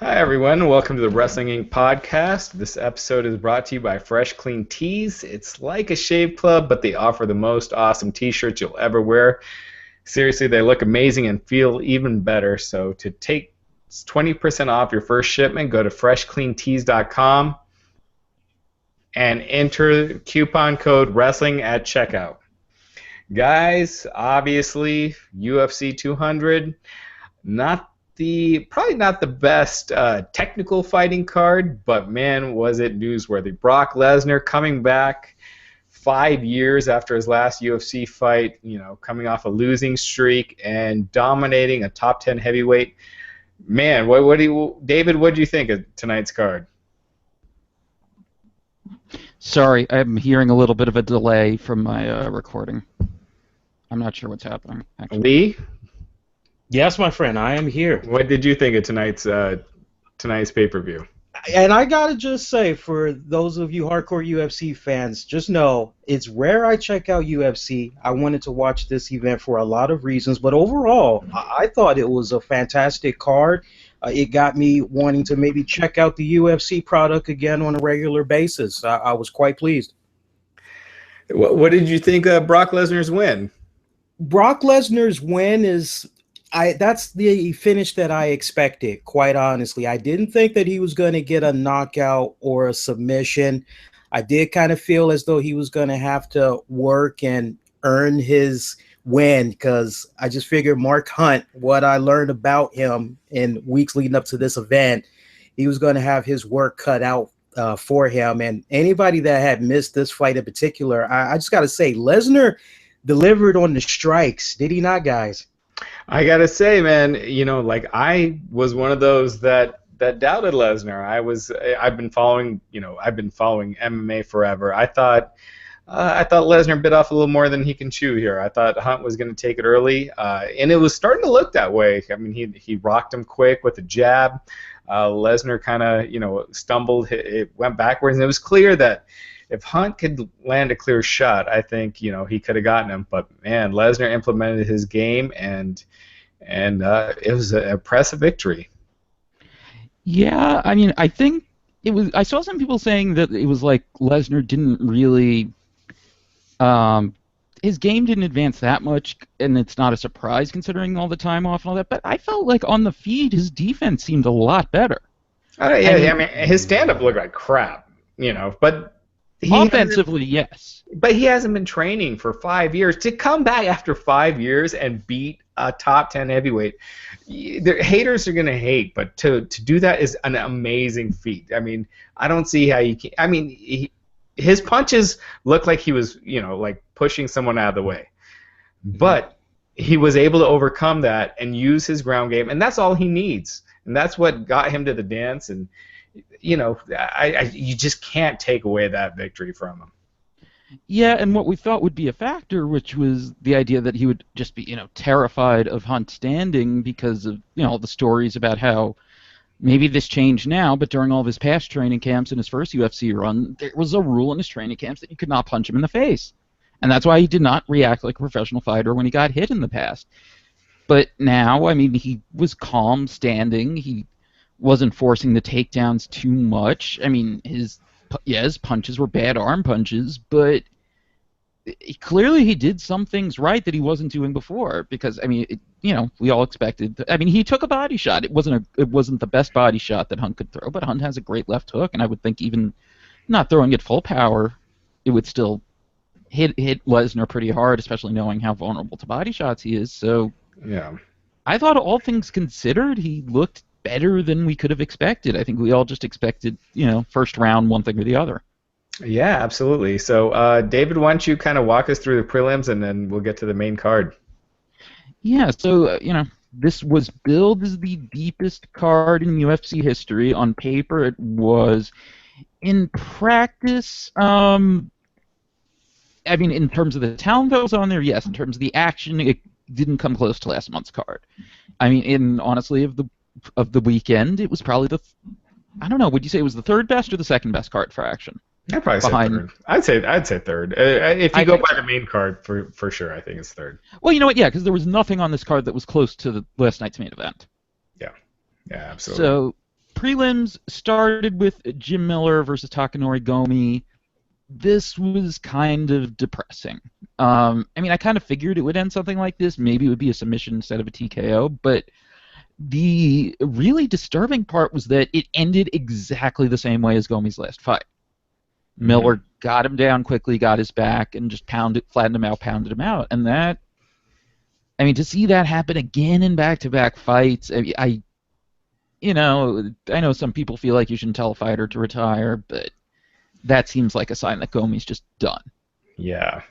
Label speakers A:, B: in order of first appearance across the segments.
A: Hi, everyone. Welcome to the Wrestling Inc. podcast. This episode is brought to you by Fresh Clean Tees. It's like a shave club, but they offer the most awesome t-shirts you'll ever wear. Seriously, they look amazing and feel even better. So to take 20% off your first shipment, go to freshcleantees.com and enter coupon code WRESTLING at checkout. Guys, obviously, UFC 200, probably not the best technical fighting card, but man, was it newsworthy. Brock Lesnar coming back 5 years after his last UFC fight, coming off a losing streak and dominating a top 10 heavyweight. Man, David, what do you think of tonight's card?
B: Sorry, I'm hearing a little bit of a delay from my recording. I'm not sure what's happening, actually.
A: Lee?
C: Yes, my friend, I am here.
A: What did you think of tonight's pay-per-view?
C: And I gotta just say, for those of you hardcore UFC fans, just know it's rare I check out UFC. I wanted to watch this event for a lot of reasons, but overall, I thought it was a fantastic card. It got me wanting to maybe check out the UFC product again on a regular basis. I was quite pleased.
A: What did you think of Brock Lesnar's win?
C: Brock Lesnar's win is... that's the finish that I expected, quite honestly. I didn't think that he was going to get a knockout or a submission. I did kind of feel as though he was going to have to work and earn his win, because I just figured Mark Hunt, what I learned about him in weeks leading up to this event, he was going to have his work cut out for him. And anybody that had missed this fight in particular, I just got to say, Lesnar delivered on the strikes. Did he not, guys?
A: I gotta say, man, I was one of those that doubted Lesnar. I've been following MMA forever. I thought Lesnar bit off a little more than he can chew here. I thought Hunt was going to take it early, and it was starting to look that way. I mean, he rocked him quick with a jab. Lesnar kind of stumbled. It went backwards, and it was clear that if Hunt could land a clear shot, I think he could have gotten him. But man, Lesnar implemented his game, and it was an impressive victory.
B: Yeah, I mean, I think it was. I saw some people saying that it was like Lesnar didn't really, his game didn't advance that much, and it's not a surprise considering all the time off and all that. But I felt like on the feed, his defense seemed a lot better.
A: I mean, his stand-up looked like crap, but.
B: Offensively, yes.
A: But he hasn't been training for 5 years. To come back after 5 years and beat a top 10 heavyweight, haters are going to hate, but to do that is an amazing feat. I mean, I don't see how you can. I mean, his punches look like he was, like pushing someone out of the way. But he was able to overcome that and use his ground game, and that's all he needs. And that's what got him to the dance, and you just can't take away that victory from him.
B: Yeah, and what we thought would be a factor, which was the idea that he would just be, terrified of Hunt standing because of, the stories about how maybe this changed now, but during all of his past training camps and his first UFC run, there was a rule in his training camps that you could not punch him in the face. And that's why he did not react like a professional fighter when he got hit in the past. But now, I mean, he was calm standing. He wasn't forcing the takedowns too much. I mean, his punches were bad arm punches, but clearly he did some things right that he wasn't doing before. Because I mean, we all expected. I mean, he took a body shot. It wasn't the best body shot that Hunt could throw, but Hunt has a great left hook, and I would think even not throwing it full power, it would still hit Lesnar pretty hard, especially knowing how vulnerable to body shots he is. So
A: yeah,
B: I thought all things considered, he looked better than we could have expected. I think we all just expected, first round, one thing or the other.
A: Yeah, absolutely. So, David, why don't you kind of walk us through the prelims, and then we'll get to the main card.
B: Yeah, so, this was billed as the deepest card in UFC history. On paper, it was. In practice, I mean, in terms of the talent that was on there, yes. In terms of the action, it didn't come close to last month's card. I mean, honestly, of the weekend, it was probably I don't know, would you say it was the third best or the second best card for action?
A: I'd probably say third. I'd say third. If you go by the main card, for sure, I think it's third.
B: Well, you know what? Yeah, because there was nothing on this card that was close to the last night's main event.
A: Yeah, absolutely.
B: So prelims started with Jim Miller versus Talkin Origami. This was kind of depressing. I mean, I kind of figured it would end something like this. Maybe it would be a submission instead of a TKO, but the really disturbing part was that it ended exactly the same way as Gomi's last fight. Miller got him down quickly, got his back, and just flattened him out, pounded him out. And that, I mean, to see that happen again in back-to-back fights, I know some people feel like you shouldn't tell a fighter to retire, but that seems like a sign that Gomi's just done.
A: Yeah,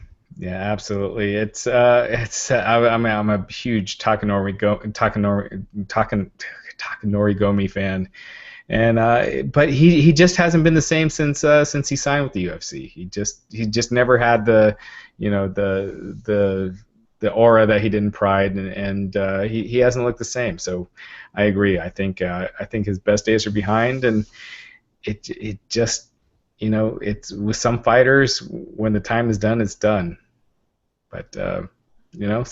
A: absolutely. I'm a huge Talkin Origami fan, and but he just hasn't been the same since he signed with the UFC. He just never had the aura that he did in Pride, and he hasn't looked the same. So I agree. I think his best days are behind, and it just, it's with some fighters, when the time is done, it's done. But no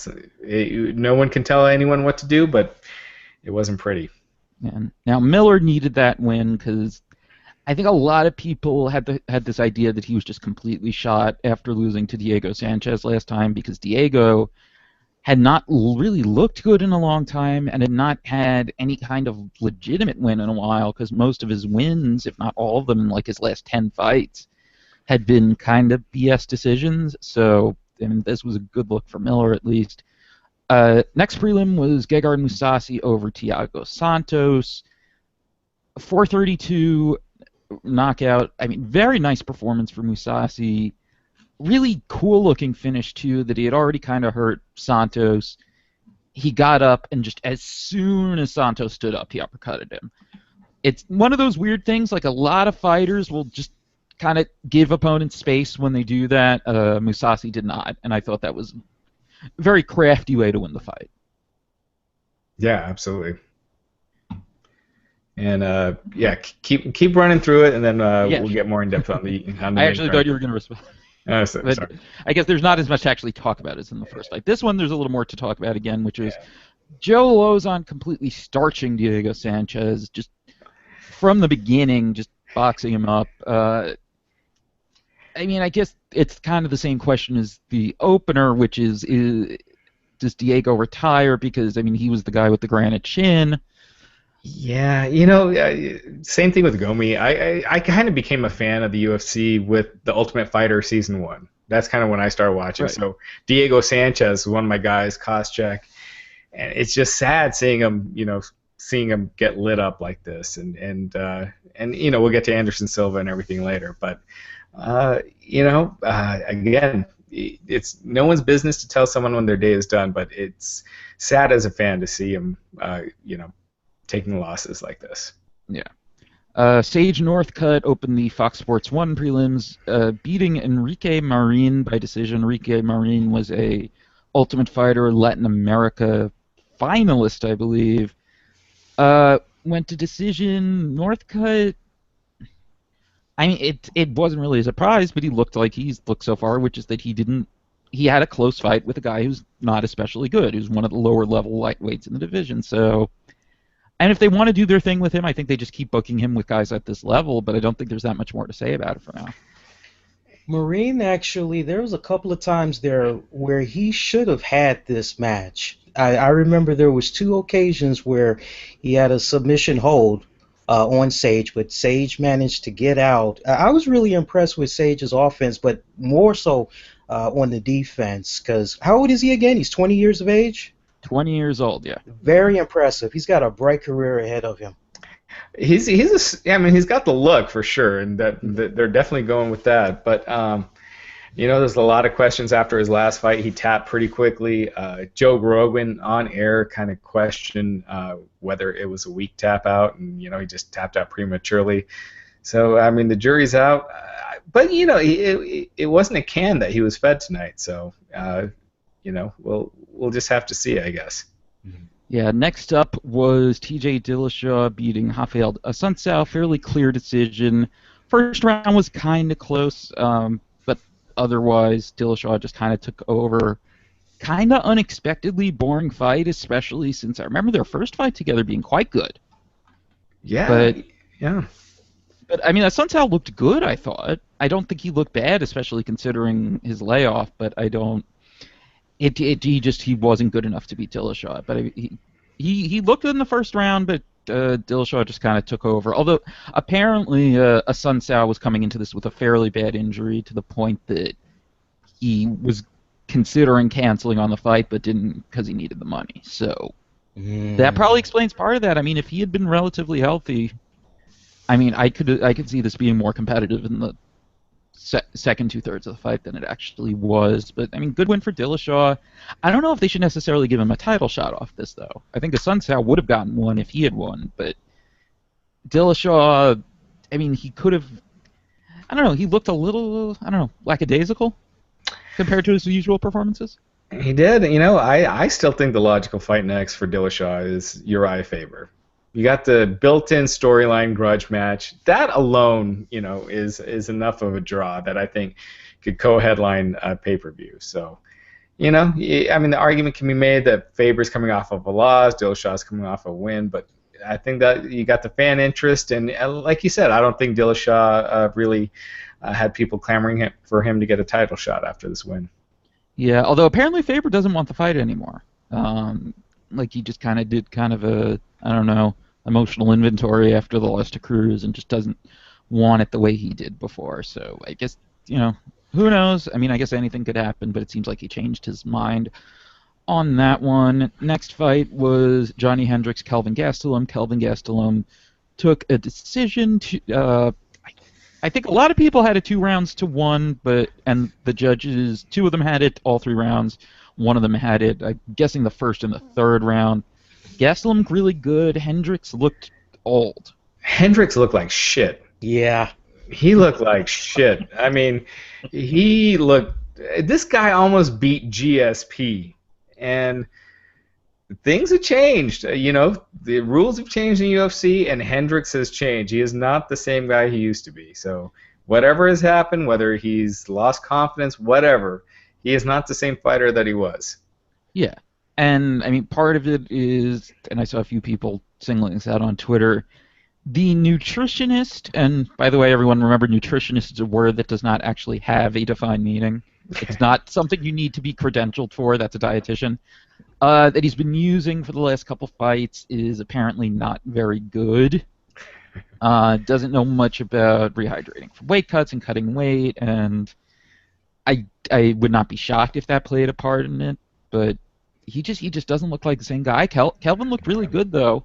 A: one can tell anyone what to do, but it wasn't pretty.
B: And now Miller needed that win because I think a lot of people had this idea that he was just completely shot after losing to Diego Sanchez last time, because Diego had not really looked good in a long time and had not had any kind of legitimate win in a while, because most of his wins, if not all of them, in like his last 10 fights, had been kind of BS decisions. So I mean, this was a good look for Miller, at least. Next prelim was Gegard Mousasi over Thiago Santos. 432 knockout. I mean, very nice performance for Mousasi. Really cool-looking finish, too, that he had already kind of hurt Santos. He got up, and just as soon as Santos stood up, he uppercutted him. It's one of those weird things, like a lot of fighters will just kind of give opponents space when they do that. Mousasi did not, and I thought that was a very crafty way to win the fight.
A: Yeah, absolutely. And keep running through it, and then we'll get more in depth on the.
B: I actually thought you were going to respond.
A: Sorry.
B: I guess there's not as much to actually talk about as in the first fight. This one, there's a little more to talk about again, which is Joe Lozon completely starching Diego Sanchez just from the beginning, just boxing him up. I mean, I guess it's kind of the same question as the opener, which is does Diego retire? Because, I mean, he was the guy with the granite chin.
A: Yeah, same thing with Gomi. I kind of became a fan of the UFC with The Ultimate Fighter Season 1. That's kind of when I started watching. Right. So Diego Sanchez was one of my guys, Koscheck, and it's just sad seeing him get lit up like this. And we'll get to Anderson Silva and everything later. But, again, it's no one's business to tell someone when their day is done, but it's sad as a fan to see him, taking losses like this.
B: Yeah. Sage Northcutt opened the Fox Sports 1 prelims, beating Enrique Marin by decision. Enrique Marin was a Ultimate Fighter Latin America finalist, I believe. Went to decision. Northcutt, I mean, it wasn't really a surprise, but he looked like he's looked so far, which is that he had a close fight with a guy who's not especially good, who's one of the lower level lightweights in the division. So, and if they want to do their thing with him, I think they just keep booking him with guys at this level, but I don't think there's that much more to say about it for now.
C: Marine, actually, there was a couple of times there where he should have had this match. I remember there was 2 occasions where he had a submission hold on Sage, but Sage managed to get out. I was really impressed with Sage's offense, but more so on the defense, because how old is he again? He's 20 years of age?
B: 20 years old, yeah.
C: Very impressive. He's got a bright career ahead of him.
A: He's got the look for sure, and that they're definitely going with that. But there's a lot of questions after his last fight. He tapped pretty quickly. Joe Rogan on air kind of questioned whether it was a weak tap out, and he just tapped out prematurely. So I mean, the jury's out. But it wasn't a can that he was fed tonight. So we'll just have to see, I guess.
B: Yeah, next up was TJ Dillashaw beating Rafael Assunção, fairly clear decision. First round was kind of close, but otherwise Dillashaw just kind of took over. Kind of unexpectedly boring fight, especially since I remember their first fight together being quite good.
A: Yeah, yeah.
B: But I mean, Sun Tzu looked good. I thought. I don't think he looked bad, especially considering his layoff. But I don't. He wasn't good enough to beat Dillashaw. But he looked good in the first round, but Dillashaw just kind of took over. Although apparently Sun Tzu was coming into this with a fairly bad injury to the point that he was considering canceling on the fight, but didn't because he needed the money. So that probably explains part of that. I mean, if he had been relatively healthy, I mean, I could see this being more competitive in the second 2/3 of the fight than it actually was. But I mean, good win for Dillashaw. I don't know if they should necessarily give him a title shot off this though. I think the Sun Tzu would have gotten one if he had won, but Dillashaw, I mean, he could have. I don't know. He looked a little, I don't know, lackadaisical compared to his usual performances.
A: He did. You know, I still think the logical fight next for Dillashaw is Uriah Faber. You got the built-in storyline grudge match. That alone, you know, is enough of a draw that I think could co-headline a pay-per-view. So, you know, I mean, the argument can be made that Faber's coming off of a loss, Dillashaw's coming off a win, but I think that you got the fan interest, and like you said, I don't think Dillashaw really had people clamoring for him to get a title shot after this win.
B: Yeah, although apparently Faber doesn't want the fight anymore. Like he just kind of did kind of a, I don't know, emotional inventory after the loss to Cruz and just doesn't want it the way he did before. So I guess, you know, who knows? I mean, I guess anything could happen, but it seems like he changed his mind on that one. Next fight was Johnny Hendricks, Kelvin Gastelum. Kelvin Gastelum took a decision to, I think a lot of people had it 2 rounds to 1, and the judges, 2 of them had it all 3 rounds. One of them had it, I'm guessing, the first and the third round. Gastelum looked really good. Hendricks looked old.
A: Hendricks looked like shit.
C: Yeah.
A: He looked like shit. I mean, this guy almost beat GSP. And things have changed. You know, the rules have changed in UFC, and Hendricks has changed. He is not the same guy he used to be. So whatever has happened, whether he's lost confidence, whatever, he is not the same fighter that he was.
B: Yeah. And, I mean, part of it is, and I saw a few people singling this out on Twitter, the nutritionist, and by the way, everyone remember nutritionist is a word that does not actually have a defined meaning. It's not something you need to be credentialed for. That's a dietitian. That he's been using for the last couple fights is apparently not very good. Doesn't know much about rehydrating for weight cuts and cutting weight, and I would not be shocked if that played a part in it, but he just doesn't look like the same guy. Kelvin looked really good, though.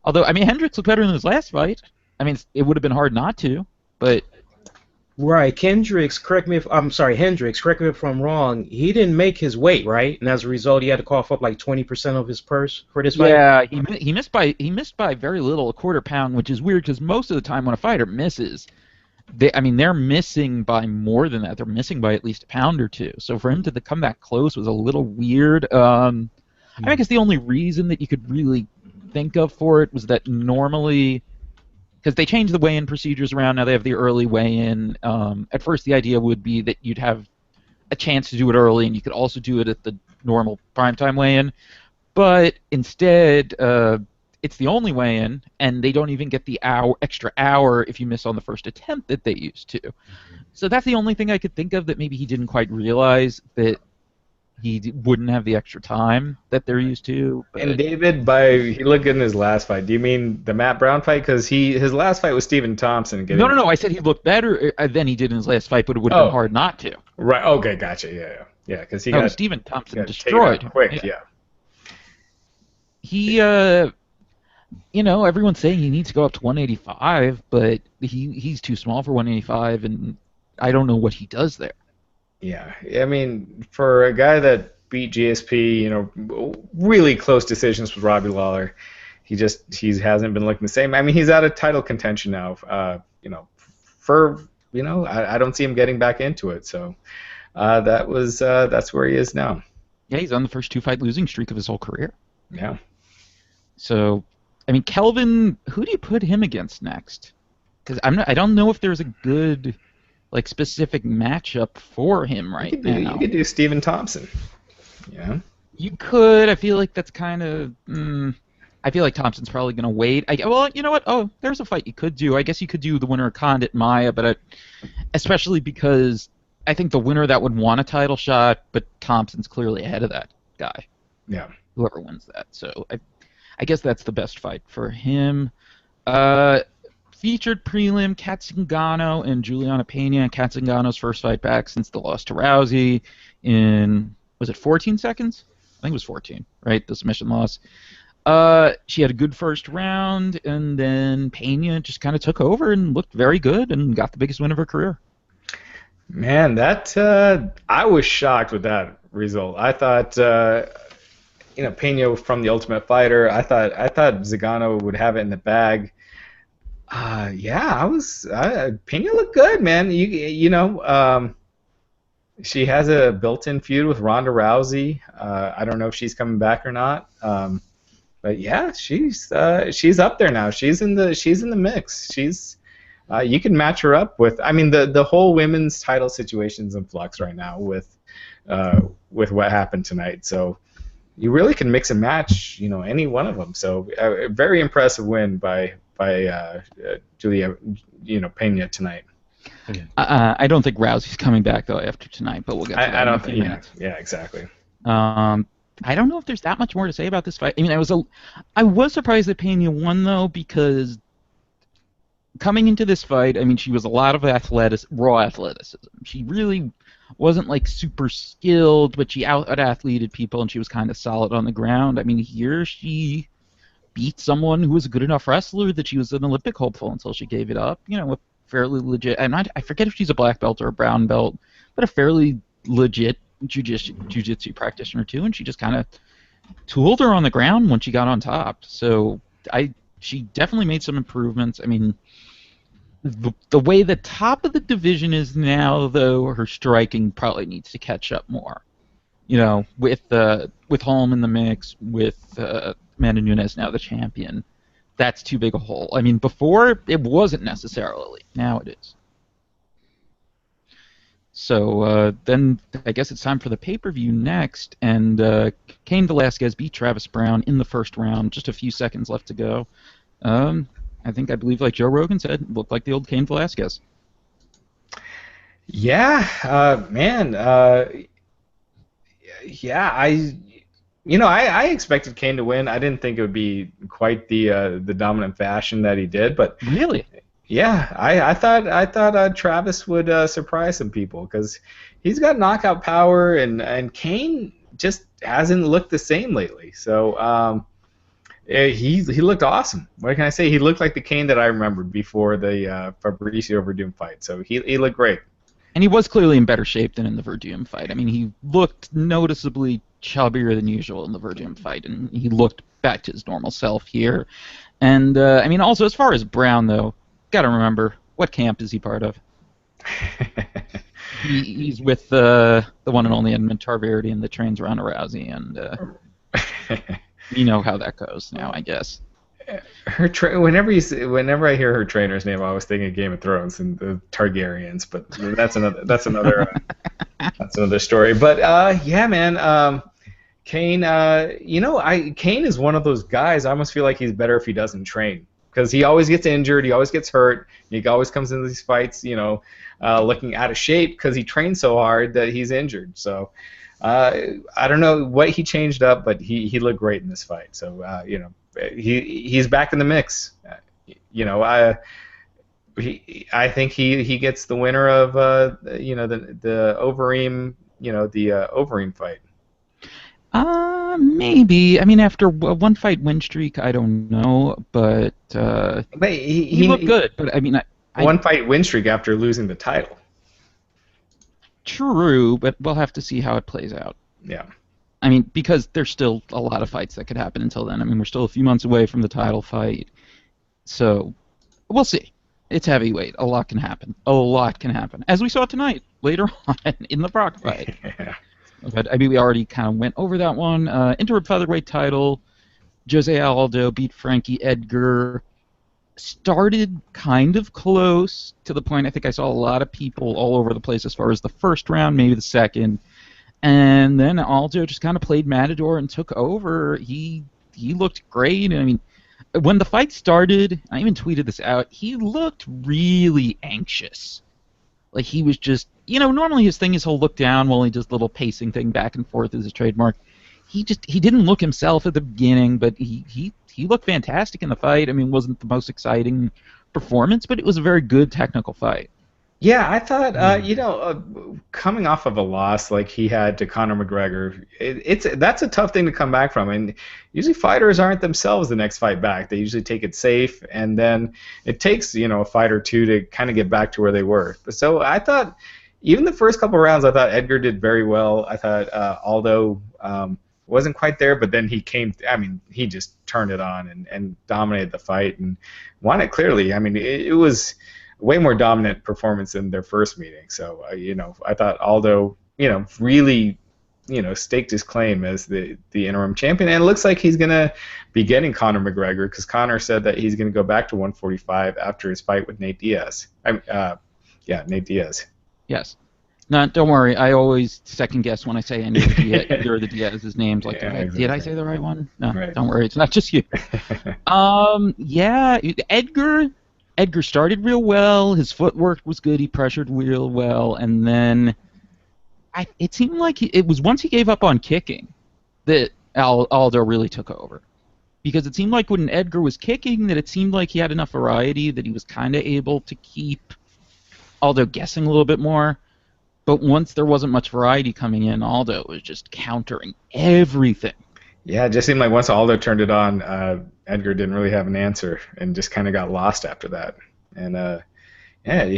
B: Although, I mean, Hendricks looked better in his last fight. I mean, it would have been hard not to, but...
C: Right, Hendricks, correct me if I'm wrong, he didn't make his weight, right? And as a result, he had to cough up like 20% of his purse for this fight?
B: Yeah, he missed by very little, a quarter pound, which is weird because most of the time when a fighter misses, they're missing by more than that. They're missing by at least a pound or 2. So for him to come back close was a little weird. I guess the only reason that you could really think of for it was that normally, because they changed the weigh-in procedures around, now they have the early weigh-in. At first the idea would be that you'd have a chance to do it early and you could also do it at the normal primetime weigh-in. But instead, it's the only weigh-in, and they don't even get the extra hour if you miss on the first attempt that they used to. So that's the only thing I could think of that maybe he didn't quite realize, that he wouldn't have the extra time that they're used to. But...
A: And David, he looked good in his last fight. Do you mean the Matt Brown fight? Because his last fight was Stephen Thompson.
B: No. I said he looked better than he did in his last fight, but it would have been hard not to.
A: Right. Okay. Gotcha. Yeah. Because he got
B: Stephen Thompson destroyed him.
A: Quick. Yeah.
B: He, everyone's saying he needs to go up to 185, but he's too small for 185, and I don't know what he does there.
A: Yeah, I mean, for a guy that beat GSP, really close decisions with Robbie Lawler, he hasn't been looking the same. I mean, he's out of title contention now. I don't see him getting back into it. So that's where he is now.
B: Yeah, he's on the first 2-fight losing streak of his whole career.
A: Yeah.
B: So, I mean, Kelvin, who do you put him against next? Because I don't know if there's a good, specific matchup for him now.
A: You could do Stephen Thompson. Yeah.
B: You could. I feel like that's kind of. I feel like Thompson's probably going to wait. Well, you know what? Oh, there's a fight you could do. I guess you could do the winner of Condit Maya, but especially because I think the winner of that would want a title shot, but Thompson's clearly ahead of that guy.
A: Yeah.
B: Whoever wins that. So I guess that's the best fight for him. Featured prelim, Kat Zingano and Juliana Pena. Kat Zingano's first fight back since the loss to Rousey in, was it 14 seconds? I think it was 14, right? The submission loss. She had a good first round, and then Pena just kind of took over and looked very good and got the biggest win of her career.
A: Man, that I was shocked with that result. I thought, Pena from the Ultimate Fighter. I thought Zingano would have it in the bag. I was. Pena looked good, man. She has a built-in feud with Ronda Rousey. I don't know if she's coming back or not. But yeah, she's up there now. She's in the mix. You can match her up with. I mean, the whole women's title situation's in flux right now with what happened tonight. So you really can mix and match, any one of them. So a very impressive win by Julia, Pena tonight.
B: I don't think Rousey's coming back though after tonight, but we'll get to that.
A: I don't think. Yeah, exactly.
B: I don't know if there's that much more to say about this fight. I mean, I was surprised that Pena won though, because coming into this fight, I mean, she was a lot of raw athleticism. She really wasn't like super skilled, but she out-athleted people and she was kind of solid on the ground. I mean, here she beat someone who was a good enough wrestler that she was an Olympic hopeful until she gave it up. A fairly legit, and I forget if she's a black belt or a brown belt, but a fairly legit jiu-jitsu practitioner too, and she just kind of tooled her on the ground when she got on top. So she definitely made some improvements. I mean, the way the top of the division is now, though, her striking probably needs to catch up more. With Holm in the mix, with Amanda Nunes now the champion, that's too big a hole. I mean, before it wasn't necessarily. Now it is. So then I guess it's time for the pay-per-view next, and Cain Velasquez beat Travis Browne in the first round. Just a few seconds left to go. I believe, like Joe Rogan said, looked like the old Cain Velasquez.
A: Yeah, man. I expected Cain to win. I didn't think it would be quite the dominant fashion that he did, but
B: really.
A: Yeah, I thought Travis would surprise some people because he's got knockout power, and Cain just hasn't looked the same lately. So he looked awesome. What can I say? He looked like the Cain that I remembered before the Fabricio Verdum fight. So he looked great.
B: And he was clearly in better shape than in the Verdum fight. I mean, he looked noticeably chubbier than usual in the Verdum fight, and he looked back to his normal self here. And I mean, also as far as Browne though. Got to remember, what camp is he part of? He's with the one and only Edmund Tarverdyan that trains Ronda Rousey, and you know how that goes now, I guess.
A: Whenever I hear her trainer's name, I always think of Game of Thrones and the Targaryens, but that's another story. But yeah, man, Cain. Cain is one of those guys. I almost feel like he's better if he doesn't train. Because he always gets injured, he always gets hurt, he always comes into these fights, looking out of shape because he trained so hard that he's injured. So I don't know what he changed up, but he looked great in this fight. So he's back in the mix. I think he gets the winner of the Overeem Overeem fight.
B: Maybe. I mean, after a one-fight win streak, I don't know, but he looked good. But I mean,
A: one-fight win streak after losing the title.
B: True, but we'll have to see how it plays out.
A: Yeah.
B: I mean, because there's still a lot of fights that could happen until then. I mean, we're still a few months away from the title fight, so we'll see. It's heavyweight. A lot can happen. As we saw tonight later on in the Brock fight.
A: Yeah.
B: But I mean, we already kind of went over that one. Interim featherweight title, Jose Aldo beat Frankie Edgar. Started kind of close to the point I think I saw a lot of people all over the place as far as the first round, maybe the second. And then Aldo just kind of played Matador and took over. He he looked great. I mean, when the fight started, I even tweeted this out, he looked really anxious. Like he was just, normally his thing is he'll look down while he does a little pacing thing back and forth as a trademark. He didn't look himself at the beginning, but he looked fantastic in the fight. I mean, it wasn't the most exciting performance, but it was a very good technical fight.
A: Yeah, I thought, coming off of a loss like he had to Conor McGregor, that's a tough thing to come back from. And usually fighters aren't themselves the next fight back. They usually take it safe, and then it takes, a fight or two to kind of get back to where they were. So I thought, even the first couple rounds, I thought Edgar did very well. I thought Aldo wasn't quite there, but then he just turned it on and dominated the fight and won it clearly. I mean, it was way more dominant performance than their first meeting. So, I thought Aldo, really, staked his claim as the interim champion. And it looks like he's going to be getting Conor McGregor, because Conor said that he's going to go back to 145 after his fight with Nate Diaz. Nate Diaz.
B: Yes. No, don't worry. I always second guess when I say any of the Diaz's names. Like, exactly. Did I say the right one? No, right. Don't worry. It's not just you. Edgar started real well. His footwork was good. He pressured real well, and then it seemed like it was once he gave up on kicking that Aldo really took over, because it seemed like when Edgar was kicking that it seemed like he had enough variety that he was kind of able to keep Aldo guessing a little bit more. But once there wasn't much variety coming in, Aldo was just countering everything.
A: Yeah, it just seemed like once Aldo turned it on, Edgar didn't really have an answer and just kind of got lost after that. And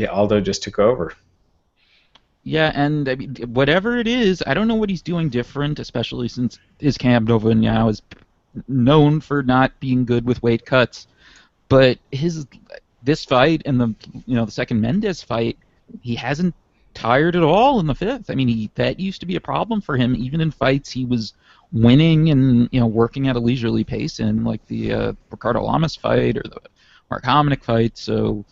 A: Aldo just took over.
B: Yeah, and I mean, whatever it is, I don't know what he's doing different, especially since his camp Nova now is known for not being good with weight cuts. But this fight and the second Mendes fight, he hasn't tired at all in the fifth. I mean, that used to be a problem for him. Even in fights, he was winning and working at a leisurely pace in like the Ricardo Lamas fight or the Mark Hominick fight. So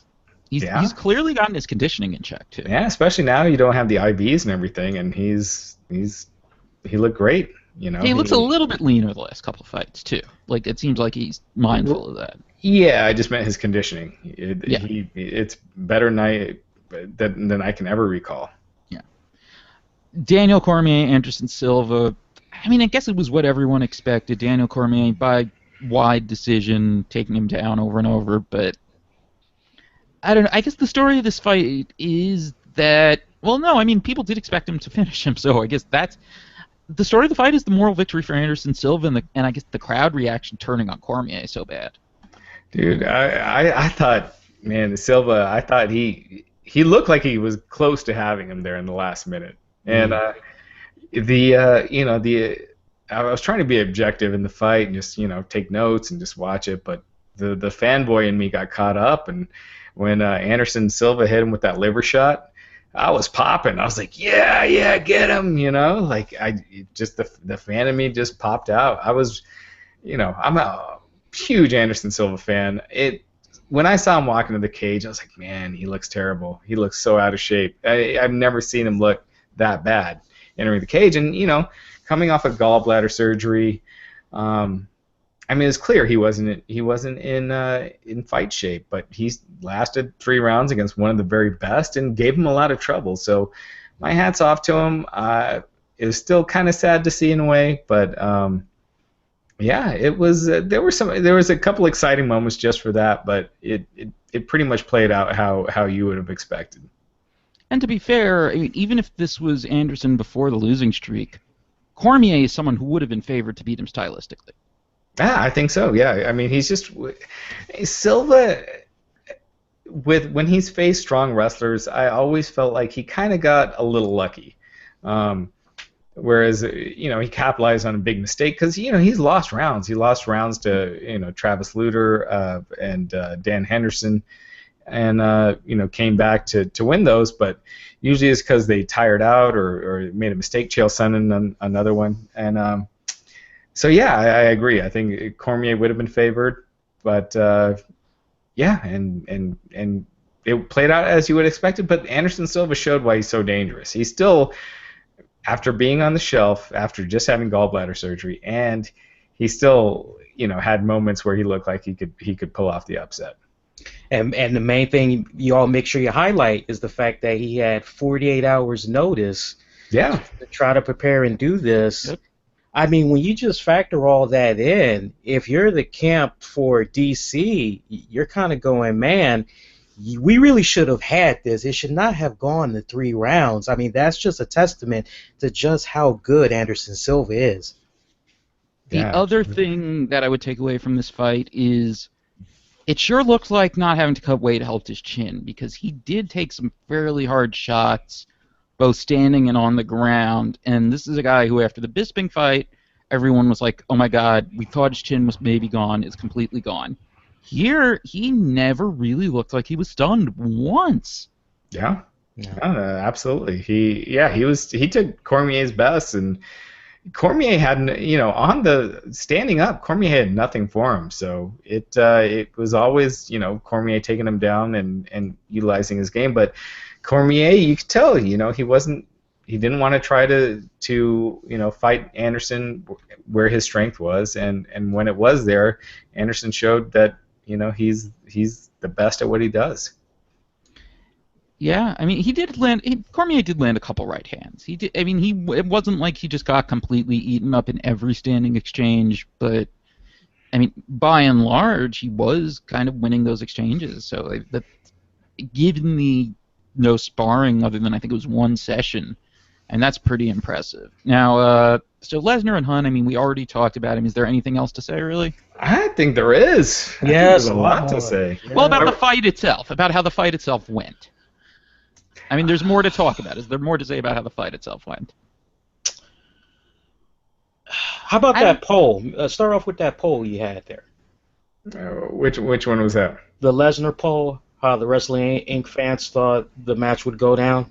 B: he's clearly gotten his conditioning in check too.
A: Yeah, especially now you don't have the IVs and everything, and he looked great. He
B: looks a little bit leaner the last couple of fights too. Like it seems like he's mindful of that.
A: Yeah, I just meant his conditioning. It's better than I can ever recall.
B: Yeah. Daniel Cormier, Anderson Silva. I mean, I guess it was what everyone expected. Daniel Cormier by wide decision, taking him down over and over. But I don't know. I guess the story of this fight is that, well, no, I mean, people did expect him to finish him. So I guess that's the story of the fight is the moral victory for Anderson Silva, and I guess the crowd reaction turning on Cormier so bad.
A: Dude, I thought, man, Silva, I thought he looked like he was close to having him there in the last minute. And I was trying to be objective in the fight and just take notes and just watch it, but the fanboy in me got caught up, and when Anderson Silva hit him with that liver shot, I was popping. I was like, yeah, get him, like the fan in me just popped out. I was, I'm a huge Anderson Silva fan. When I saw him walking to the cage, I was like, man, he looks terrible. He looks so out of shape. I've never seen him look that bad entering the cage. And, coming off of gallbladder surgery, I mean, it's clear he wasn't in fight shape, but he's lasted 3 rounds against one of the very best and gave him a lot of trouble. So my hat's off to him. It was still kind of sad to see in a way, but yeah, it was. There was a couple exciting moments just for that, but it pretty much played out how you would have expected.
B: And to be fair, I mean, even if this was Anderson before the losing streak, Cormier is someone who would have been favored to beat him stylistically.
A: I think so. Yeah, I mean, he's just Silva. When he's faced strong wrestlers, I always felt like he kind of got a little lucky. Whereas, he capitalized on a big mistake because, he's lost rounds. He lost rounds to, Travis Lutter and Dan Henderson, and, came back to win those. But usually it's because they tired out or made a mistake. Chael Sonnen, another one. And so, yeah, I agree. I think Cormier would have been favored. But, yeah, and it played out as you would expect it. But Anderson Silva showed why he's so dangerous. He's still... After being on the shelf, after just having gallbladder surgery, and he still, had moments where he looked like he could pull off the upset.
C: And the main thing you all make sure you highlight is the fact that he had 48 hours notice
A: Yeah.
C: to try to prepare and do this.
B: Yep.
C: I mean, when you just factor all that in, if you're the camp for DC, you're kind of going, man, we really should have had this. It should not have gone to 3 rounds. I mean, that's just a testament to just how good Anderson Silva is.
B: The other thing that I would take away from this fight is it sure looks like not having to cut weight helped his chin, because he did take some fairly hard shots, both standing and on the ground. And this is a guy who, after the Bisping fight, everyone was like, oh my God, we thought his chin was maybe gone. It's completely gone. Here, he never really looked like he was stunned once.
A: Yeah. Absolutely. He took Cormier's best, and Cormier had, on the standing up, Cormier had nothing for him. So it was always, Cormier taking him down and utilizing his game. But Cormier, you could tell, he didn't want to try to fight Anderson where his strength was, and when it was there, Anderson showed that, he's the best at what he does.
B: Yeah, I mean, Cormier did land a couple right hands. He did. I mean, it wasn't like he just got completely eaten up in every standing exchange, but I mean, by and large, he was kind of winning those exchanges. So given the no sparring other than I think it was one session, and that's pretty impressive. Now, so Lesnar and Hunt, I mean, we already talked about him. Is there anything else to say, really?
A: I think there is.
C: Yes,
A: there's a lot to say.
B: Well, about the fight itself, about how the fight itself went. I mean, there's more to talk about. Is there more to say about how the fight itself went?
C: How about that poll? Start off with that poll you had there.
A: Which one was that?
C: The Lesnar poll, how the Wrestling Inc. fans thought the match would go down.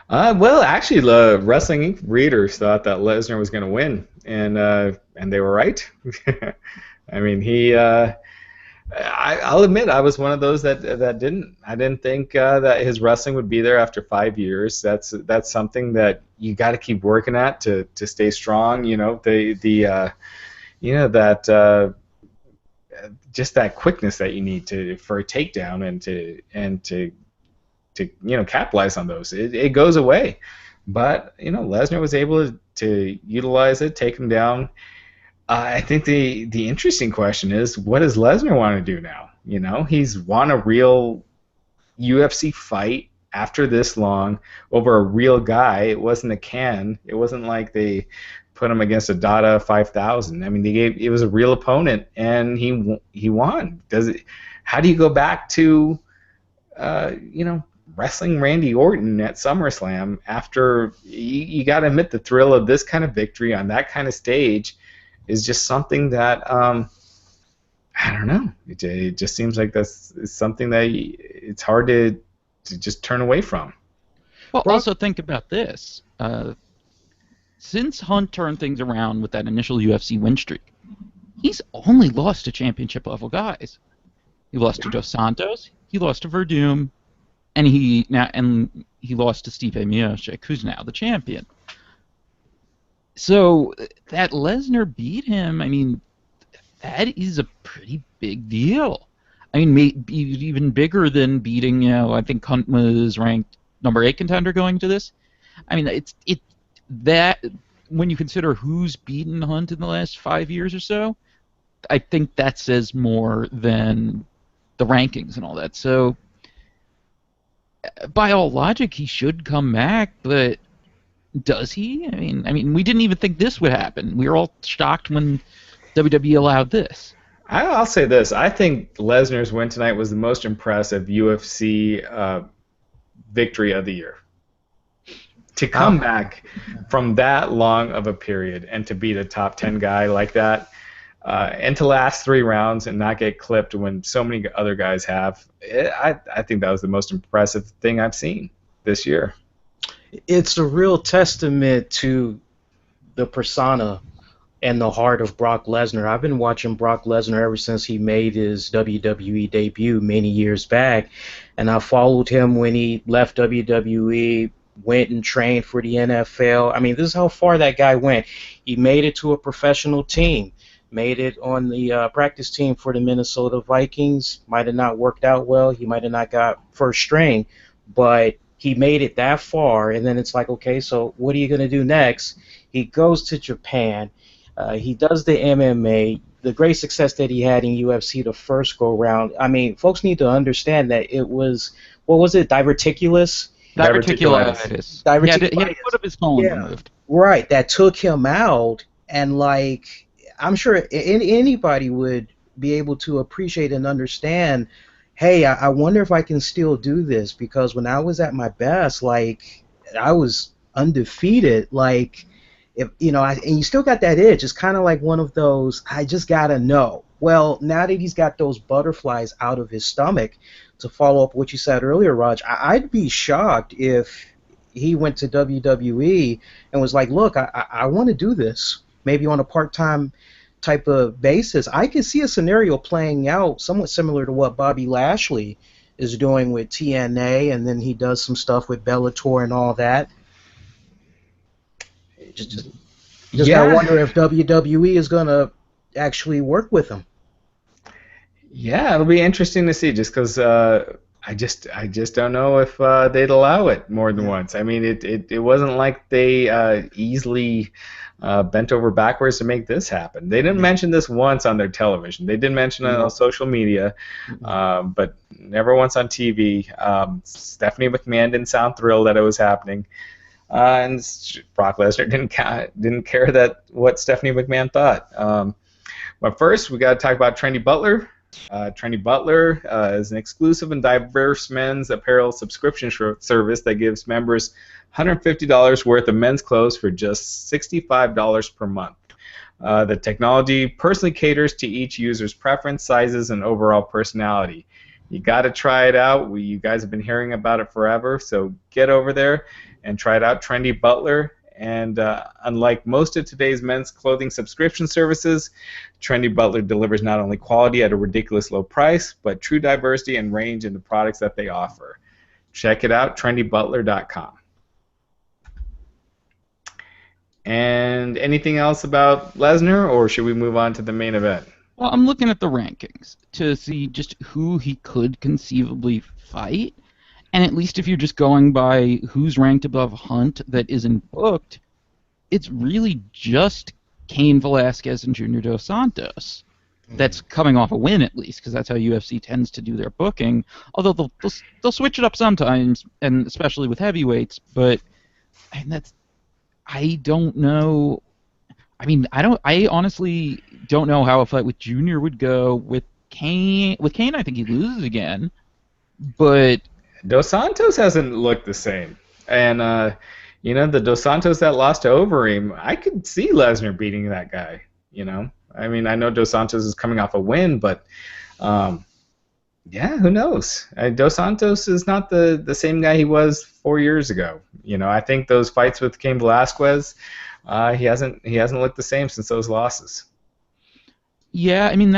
A: Well, actually, the Wrestling Inc. readers thought that Lesnar was going to win, and they were right. I mean, I'll admit I was one of those that didn't. I didn't think that his wrestling would be there after 5 years. That's something that you got to keep working at to stay strong. Just that quickness that you need for a takedown and to capitalize on those. It goes away, but Lesnar was able to utilize it, take him down. I think the interesting question is, what does Lesnar want to do now? He's won a real UFC fight after this long over a real guy. It wasn't a can. It wasn't like they put him against a Dada 5000. I mean, it was a real opponent, and he won. How do you go back to wrestling Randy Orton at SummerSlam after you got to admit the thrill of this kind of victory on that kind of stage is just something that I don't know. It just seems like that's something that it's hard to just turn away from.
B: Well, also think about this. Since Hunt turned things around with that initial UFC win streak, he's only lost to championship level guys. He lost to Dos Santos, he lost to Verdum, and he lost to Stipe Miocic, who's now the champion. So that Lesnar beat him, I mean, that is a pretty big deal. I mean, maybe even bigger than beating, I think Hunt was ranked number 8 contender going to this. I mean, that when you consider who's beaten Hunt in the last 5 years or so, I think that says more than the rankings and all that. So by all logic, he should come back, but does he? I mean, we didn't even think this would happen. We were all shocked when WWE allowed this.
A: I'll say this. I think Lesnar's win tonight was the most impressive UFC victory of the year. To come back from that long of a period and to beat a top 10 guy like that, and to last 3 rounds and not get clipped when so many other guys have, I think that was the most impressive thing I've seen this year.
C: It's a real testament to the persona and the heart of Brock Lesnar. I've been watching Brock Lesnar ever since he made his WWE debut many years back, and I followed him when he left WWE, went and trained for the NFL. I mean, this is how far that guy went. He made it to a professional team, made it on the practice team for the Minnesota Vikings. Might have not worked out well. He might have not got first string, but he made it that far. And then it's like, okay, so what are you going to do next? He goes to Japan. He does the MMA. The great success that he had in UFC the first go round. I mean, folks need to understand that it was, what was it, diverticulous?
B: Diverticulitis.
C: Diverticulitis.
B: He had a foot of his colon
C: Yeah.
B: removed.
C: Right, that took him out, and like I'm sure anybody would be able to appreciate and understand. Hey, I wonder if I can still do this, because when I was at my best, like I was undefeated. Like if and you still got that itch. It's kind of like one of those. I just gotta know. Well, now that he's got those butterflies out of his stomach, to follow up what you said earlier, Raj, I'd be shocked if he went to WWE and was like, look, I want to do this, maybe on a part-time type of basis. I could see a scenario playing out somewhat similar to what Bobby Lashley is doing with TNA, and then he does some stuff with Bellator and all that. You just gotta wonder if WWE is going to actually work with him.
A: Yeah, it'll be interesting to see, just because I just don't know if they'd allow it more than once. I mean, it wasn't like they easily bent over backwards to make this happen. They didn't mention this once on their television. They did mention it on social media, but never once on TV. Stephanie McMahon didn't sound thrilled that it was happening, and Brock Lesnar didn't care that what Stephanie McMahon thought. But first, we got to talk about Trendy Butler. Trendy Butler is an exclusive and diverse men's apparel subscription service that gives members $150 worth of men's clothes for just $65 per month. The technology personally caters to each user's preference, sizes, and overall personality. You got to try it out. You guys have been hearing about it forever, so get over there and try it out. Trendy Butler. And unlike most of today's men's clothing subscription services, Trendy Butler delivers not only quality at a ridiculous low price, but true diversity and range in the products that they offer. Check it out, trendybutler.com. And anything else about Lesnar, or should we move on to the main event?
B: Well, I'm looking at the rankings to see just who he could conceivably fight. And at least if you're just going by who's ranked above Hunt that isn't booked, it's really just Cain Velasquez and Junior Dos Santos. That's coming off a win, at least, because that's how UFC tends to do their booking. Although they'll switch it up sometimes, and especially with heavyweights. But I don't know. I mean, I honestly don't know how a fight with Junior would go. With Cain, I think he loses again. But
A: Dos Santos hasn't looked the same. And, the Dos Santos that lost to Overeem, I could see Lesnar beating that guy, I mean, I know Dos Santos is coming off a win, but, who knows? Dos Santos is not the same guy he was 4 years ago. I think those fights with Cain Velasquez, he hasn't looked the same since those losses.
B: Yeah, I mean,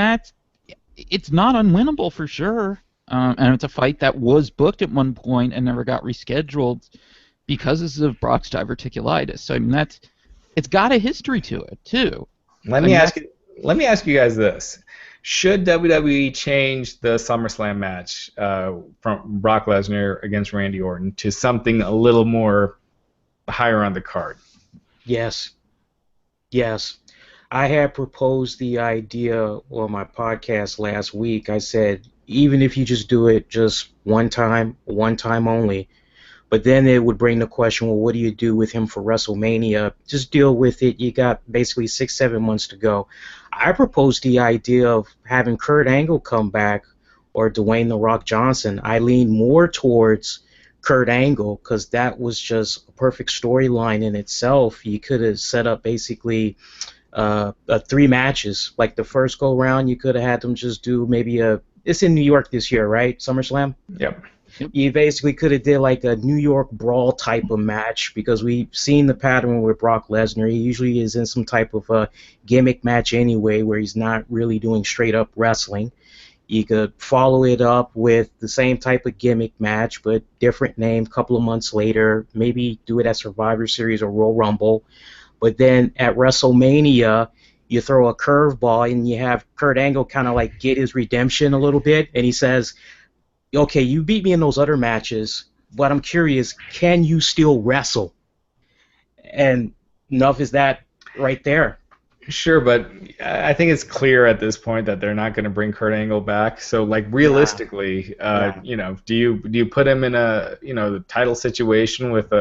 B: it's not unwinnable for sure. And it's a fight that was booked at one point and never got rescheduled because of Brock's diverticulitis. So I mean, it's got a history to it too.
A: Let me ask you guys this: should WWE change the SummerSlam match from Brock Lesnar against Randy Orton to something a little more higher on the card?
C: Yes. I had proposed the idea on my podcast last week. I said, even if you just do it just one time only, but then it would bring the question, well, what do you do with him for WrestleMania? Just deal with it. You got basically 6-7 months to go. I proposed the idea of having Kurt Angle come back or Dwayne "The Rock" Johnson. I lean more towards Kurt Angle because that was just a perfect storyline in itself. You could have set up basically 3 matches. Like the first go round, you could have had them just do maybe it's in New York this year, right? SummerSlam?
A: Yep.
C: You basically could have did like a New York brawl type of match, because we've seen the pattern with Brock Lesnar. He usually is in some type of a gimmick match anyway, where he's not really doing straight up wrestling. You could follow it up with the same type of gimmick match, but different name a couple of months later. Maybe do it at Survivor Series or Royal Rumble. But then at WrestleMania, you throw a curveball, and you have Kurt Angle kind of like get his redemption a little bit, and he says, okay, you beat me in those other matches, but I'm curious, can you still wrestle? And enough is that right there.
A: Sure, but I think it's clear at this point that they're not going to bring Kurt Angle back. So, like, realistically, you know, do you put him in a, you know, the title situation with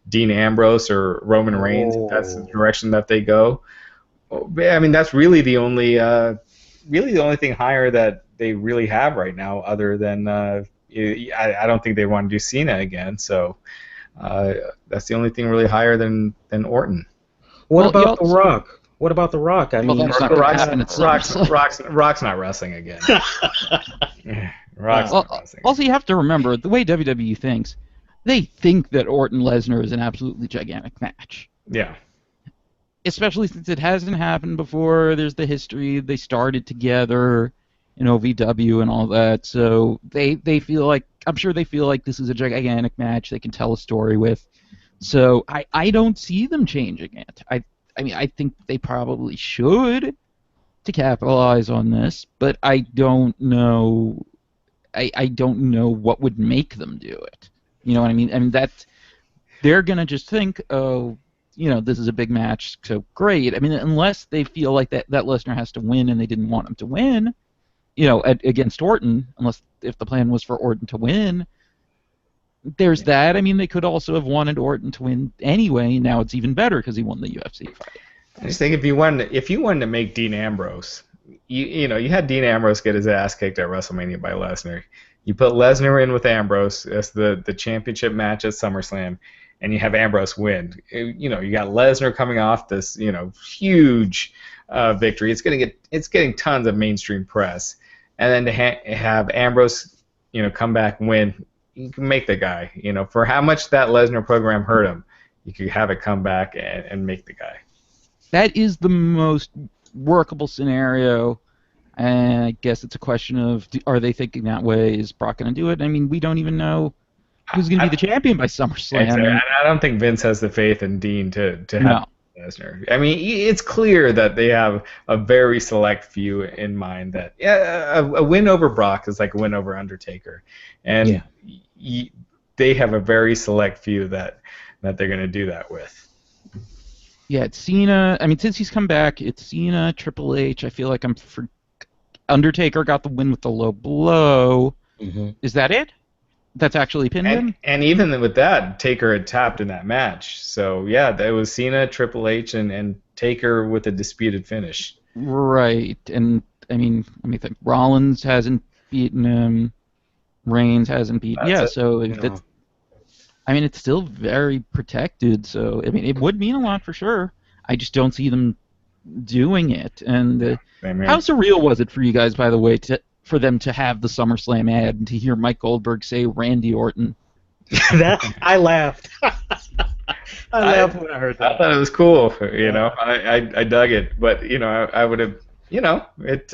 A: Dean Ambrose or Roman Reigns? If that's the direction that they go. I mean, that's really the only thing higher that they really have right now, other than I don't think they want to do Cena again. So that's the only thing really higher than Orton.
C: What about The Rock? What about The Rock? I mean,
A: Rock's not wrestling again. Rock's not wrestling.
B: Also, you have to remember the way WWE thinks. They think that Orton Lesnar is an absolutely gigantic match.
A: Yeah.
B: Especially since it hasn't happened before. There's the history. They started together in OVW and all that. So they feel like, I'm sure they feel like this is a gigantic match they can tell a story with. So I don't see them changing it. I mean, I think they probably should to capitalize on this, but I don't know. I don't know what would make them do it. You know what I mean? I mean they're gonna just think, oh, you know, this is a big match, so great. I mean, unless they feel like that Lesnar has to win and they didn't want him to win, you know, against Orton, if the plan was for Orton to win. There's that. I mean, they could also have wanted Orton to win anyway. Now it's even better because he won the UFC fight.
A: I just think if you wanted to make Dean Ambrose, you had Dean Ambrose get his ass kicked at WrestleMania by Lesnar. You put Lesnar in with Ambrose as the championship match at SummerSlam, and you have Ambrose win. You know, you got Lesnar coming off this, you know, huge victory. It's getting tons of mainstream press, and then to have Ambrose, you know, come back and win. You can make the guy, you know, for how much that Lesnar program hurt him, you could have it come back and make the guy.
B: That is the most workable scenario, and I guess it's a question of, are they thinking that way? Is Brock going to do it? I mean, we don't even know who's going to be the champion by SummerSlam.
A: I don't think Vince has the faith in Dean to have Lesnar. I mean, it's clear that they have a very select few in mind that a win over Brock is like a win over Undertaker, and they have a very select few that they're going to do that with.
B: Yeah, it's Cena. I mean, since he's come back, it's Cena, Triple H. I feel like Undertaker got the win with the low blow. Mm-hmm. Is that it? That's actually pinned him?
A: And even with that, Taker had tapped in that match. So, yeah, that was Cena, Triple H, and Taker with a disputed finish.
B: Right. And, I mean, let me think. Rollins hasn't beaten him. Reigns hasn't beaten him. Yeah, so that's... I mean, it's still very protected, so, I mean, it would mean a lot for sure. I just don't see them doing it. And how surreal was it for you guys, by the way, for them to have the SummerSlam ad and to hear Mike Goldberg say Randy Orton?
C: I laughed. I laughed when I heard that.
A: I thought it was cool, you know. I dug it, but, you know, I would have, you know, it...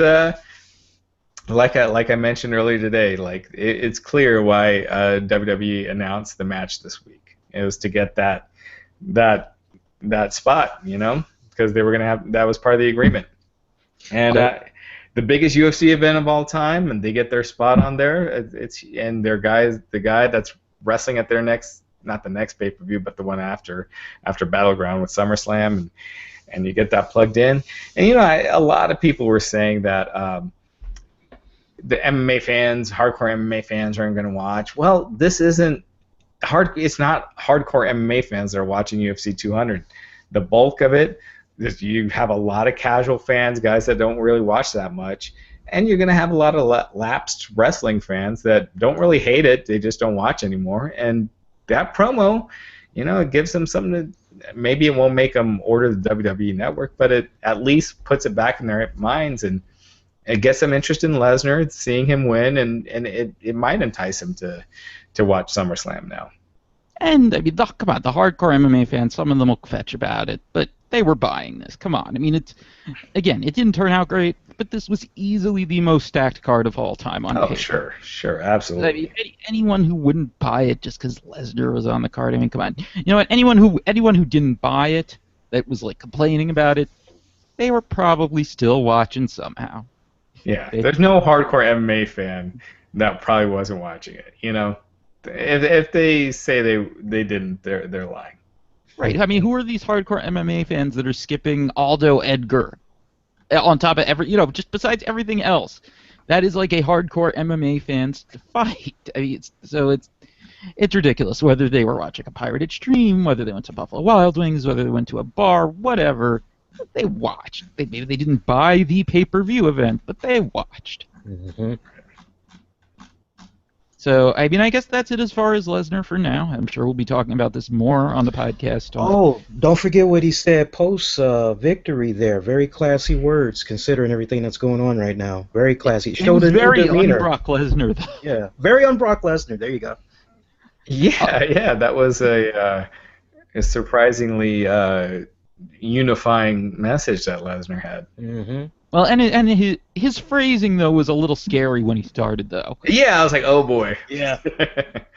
A: Like I mentioned earlier today, like it's clear why WWE announced the match this week. It was to get that spot, you know, because they were gonna have, that was part of the agreement. And the biggest UFC event of all time, and they get their spot on there. And the guy that's wrestling at their next, not the next pay-per-view, but the one after Battleground with SummerSlam, and you get that plugged in. And you know, a lot of people were saying that. The MMA fans, hardcore MMA fans, aren't going to watch. Well, this isn't hard. It's not hardcore MMA fans that are watching UFC 200. The bulk of it, you have a lot of casual fans, guys that don't really watch that much, and you're going to have a lot of lapsed wrestling fans that don't really hate it. They just don't watch anymore. And that promo, you know, it gives them something to. Maybe it won't make them order the WWE Network, but it at least puts it back in their minds and. It gets them interested in Lesnar, seeing him win, and it might entice him to watch SummerSlam now.
B: And, I mean, come on, the hardcore MMA fans, some of them will fetch about it, but they were buying this. Come on. I mean, it didn't turn out great, but this was easily the most stacked card of all time on paper.
A: Sure, absolutely.
B: I mean, anyone who wouldn't buy it just because Lesnar was on the card, I mean, come on. You know what, anyone who didn't buy it, that was, like, complaining about it, they were probably still watching somehow.
A: Yeah, there's no hardcore MMA fan that probably wasn't watching it. You know, if they say they didn't, they're lying.
B: Right. I mean, who are these hardcore MMA fans that are skipping Aldo Edgar on top of just besides everything else? That is like a hardcore MMA fan's fight. I mean, it's ridiculous. Whether they were watching a pirated stream, whether they went to Buffalo Wild Wings, whether they went to a bar, whatever, they watched. Maybe they didn't buy the pay-per-view event, but they watched.
C: Mm-hmm.
B: So, I mean, I guess that's it as far as Lesnar for now. I'm sure we'll be talking about this more on the podcast.
C: Oh, don't forget what he said post victory there. Very classy words, considering everything that's going on right now. Very classy.
B: It was very un-Brock Lesnar, though.
C: Yeah, very un-Brock Lesnar. There you go.
A: Yeah, that was a surprisingly unifying message that Lesnar had.
C: Mm-hmm.
B: Well, and his phrasing, though, was a little scary when he started, though.
A: Yeah, I was like, oh boy.
C: Yeah.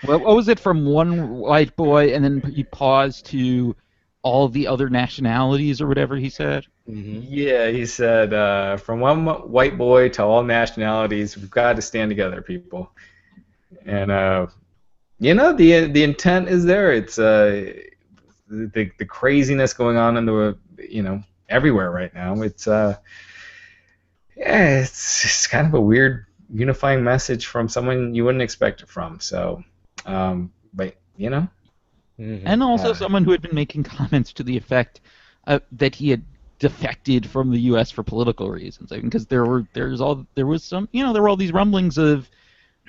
B: What was it from one white boy, and then he paused to all the other nationalities or whatever he said?
C: Mm-hmm.
A: Yeah, he said, from one white boy to all nationalities, we've got to stand together, people. And, the intent is there. It's the craziness going on in the, everywhere right now. It's kind of a weird unifying message from someone you wouldn't expect it from. So, but
C: Mm-hmm.
B: And also someone who had been making comments to the effect that he had defected from the U.S. for political reasons. I mean, because there were all these rumblings of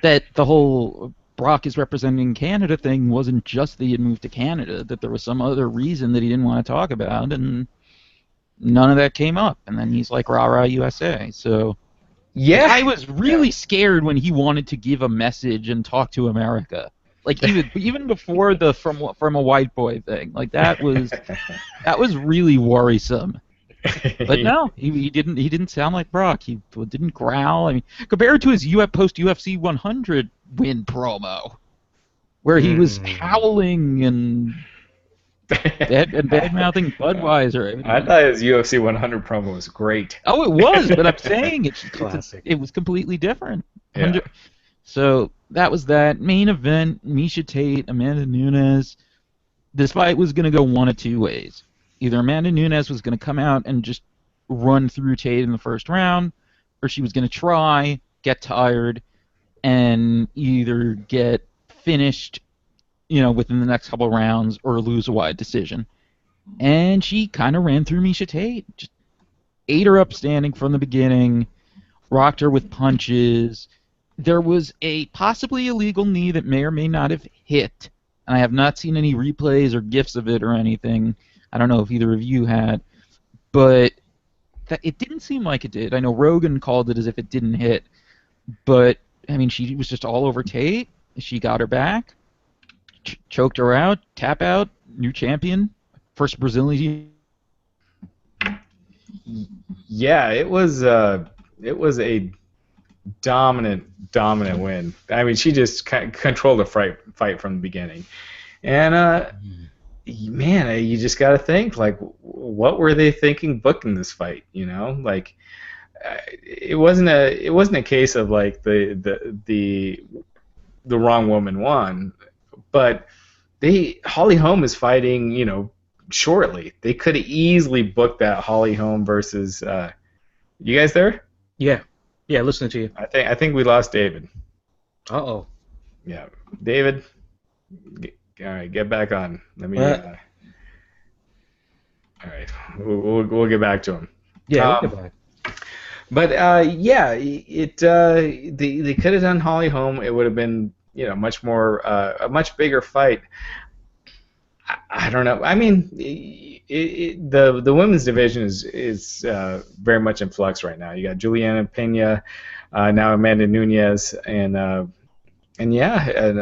B: that the whole Brock is representing Canada thing wasn't just that he had moved to Canada, that there was some other reason that he didn't want to talk about, and none of that came up. And then he's like, rah rah USA. So
A: yeah,
B: I was really scared when he wanted to give a message and talk to America. Like even before the from a white boy thing, like that was really worrisome. But no, he didn't sound like Brock. He didn't growl. I mean, compared to his post UFC 100 win promo, where he was howling and bad mouthing Budweiser.
A: I thought his UFC 100 promo was great.
B: Oh, it was, but I'm saying
C: Classic.
B: it was completely different.
A: Yeah.
B: So that was that main event. Miesha Tate, Amanda Nunes. This fight was going to go one of two ways. Either Amanda Nunes was going to come out and just run through Tate in the first round, or she was going to try, get tired, and either get finished, within the next couple of rounds, or lose a wide decision. And she kind of ran through Miesha Tate, just ate her up standing from the beginning, rocked her with punches. There was a possibly illegal knee that may or may not have hit, and I have not seen any replays or GIFs of it or anything. I don't know if either of you had, but it didn't seem like it did. I know Rogan called it as if it didn't hit, but, I mean, she was just all over Tate. She got her back, choked her out, tap out, new champion, first Brazilian.
A: Yeah, it was a dominant win. I mean, she just controlled the fight from the beginning. And, man, you just got to think, like, what were they thinking booking this fight, Like, it wasn't a case of, like, the wrong woman won, but Holly Holm is fighting, shortly. They could have easily booked that Holly Holm versus, you guys there?
C: Yeah, listening to you.
A: I think we lost David.
C: Uh-oh.
A: Yeah, David. All right, get back on. Let me.
C: What?
A: All right, we'll get back to him.
C: Yeah, we'll get back.
A: But yeah, they could have done Holly Holm. It would have been much more a much bigger fight. I don't know. I mean, the women's division is very much in flux right now. You got Juliana Pena, now Amanda Nunes, and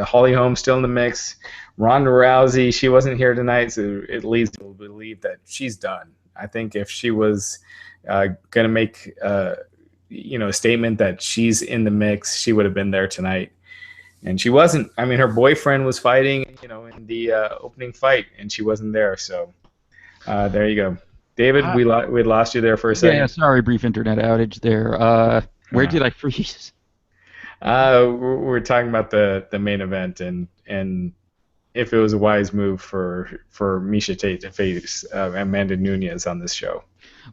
A: Holly Holm still in the mix. Ronda Rousey, she wasn't here tonight, so it leads to believe that she's done. I think if she was going to make a statement that she's in the mix, she would have been there tonight. And she wasn't. I mean, her boyfriend was fighting, in the opening fight, and she wasn't there. So there you go. David, we lost you there for a second.
B: Yeah, sorry, brief internet outage there. Where did I freeze?
A: We're talking about the main event and if it was a wise move for Miesha Tate to face Amanda Nunes on this show.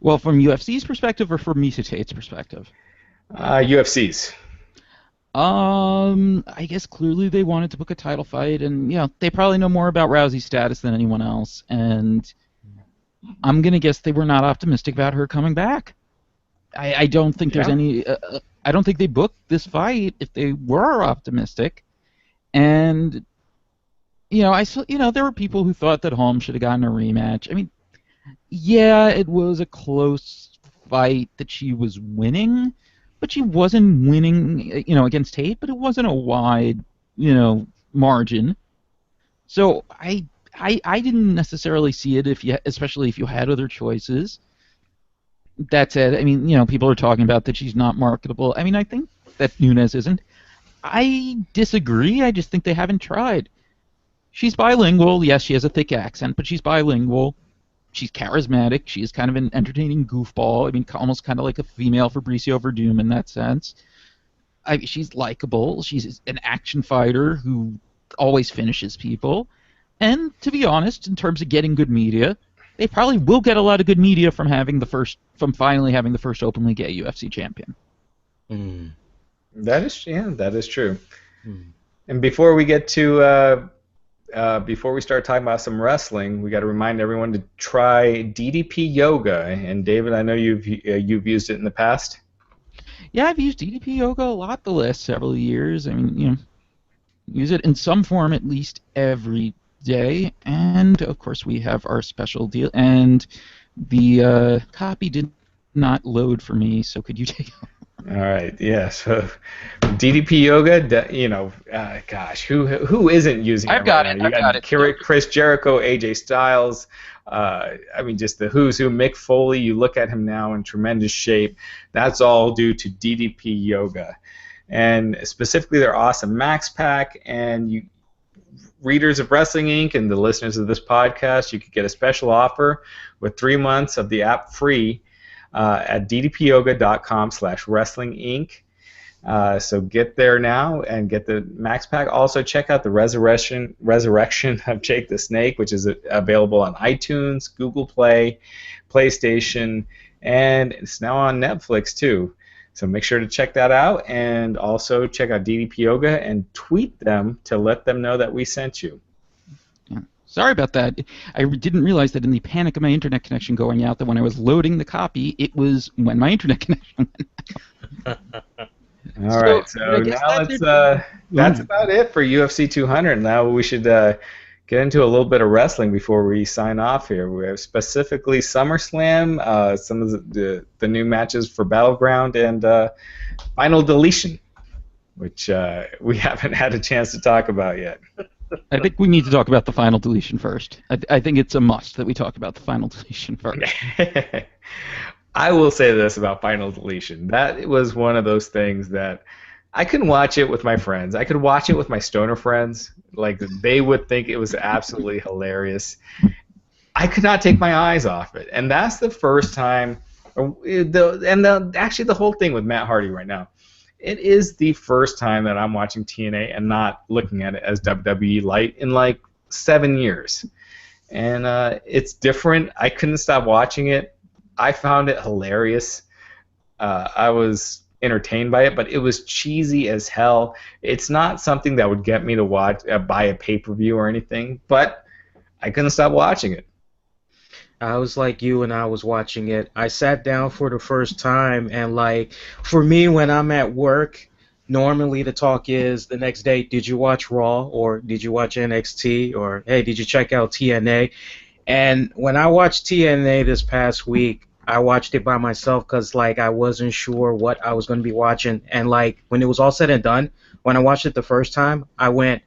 B: Well, from UFC's perspective or from Miesha Tate's perspective?
A: UFC's.
B: I guess clearly they wanted to book a title fight, and they probably know more about Rousey's status than anyone else, and I'm gonna guess they were not optimistic about her coming back. I don't think there's any. I don't think they booked this fight if they were optimistic, and there were people who thought that Holmes should have gotten a rematch. I mean, yeah, it was a close fight that she was winning, but she wasn't winning, against Tate, but it wasn't a wide, margin. So I didn't necessarily see it especially if you had other choices. That said, I mean, people are talking about that she's not marketable. I mean, I think that Nunes isn't. I disagree. I just think they haven't tried. She's bilingual. Yes, she has a thick accent, but she's bilingual. She's charismatic. She's kind of an entertaining goofball. I mean, almost kind of like a female Fabricio Verdum in that sense. She's likable. She's an action fighter who always finishes people. And to be honest, in terms of getting good media, they probably will get a lot of good media from finally having the first openly gay UFC champion.
C: Mm.
A: That is true. Mm. And before we get to before we start talking about some wrestling, we got to remind everyone to try DDP Yoga. And David, I know you've used it in the past.
B: Yeah, I've used DDP Yoga a lot the last several years. I mean, use it in some form at least every day. And of course, we have our special deal. And the copy did not load for me, so could you take it?
A: All right, yeah. So DDP Yoga, gosh, who isn't using it?
B: I've got it.
A: You got Chris Jericho, AJ Styles. I mean, just the who's who. Mick Foley. You look at him now in tremendous shape. That's all due to DDP Yoga, and specifically their awesome Max Pack. And you, readers of Wrestling Inc. and the listeners of this podcast, you could get a special offer with 3 months of the app free. At ddpyoga.com/wrestlinginc. So get there now and get the Max Pack. Also check out the Resurrection of Jake the Snake, which is available on iTunes, Google Play, PlayStation, and it's now on Netflix too. So make sure to check that out, and also check out DDP Yoga and tweet them to let them know that we sent you.
B: Sorry about that. I didn't realize that in the panic of my internet connection going out, that when I was loading the copy, it was when my internet connection went out.
A: All right, so now that's about it for UFC 200. Now we should get into a little bit of wrestling before we sign off here. We have specifically SummerSlam, some of the new matches for Battleground, and Final Deletion, which we haven't had a chance to talk about yet.
B: I think we need to talk about the Final Deletion first. I think it's a must that we talk about the Final Deletion first.
A: I will say this about Final Deletion. That was one of those things that I couldn't watch it with my friends. I could watch it with my stoner friends. Like, they would think it was absolutely hilarious. I could not take my eyes off it. And that's the first time, actually the whole thing with Matt Hardy right now, it is the first time that I'm watching TNA and not looking at it as WWE Light in like 7 years. And it's different. I couldn't stop watching it. I found it hilarious. I was entertained by it, but it was cheesy as hell. It's not something that would get me to buy a pay-per-view or anything, but I couldn't stop watching it.
C: I was like you when I was watching it. I sat down for the first time, and like, for me, when I'm at work, normally the talk is the next day, did you watch Raw, or did you watch NXT, or hey, did you check out TNA? And when I watched TNA this past week, I watched it by myself because like I wasn't sure what I was going to be watching. And like when it was all said and done, when I watched it the first time, I went,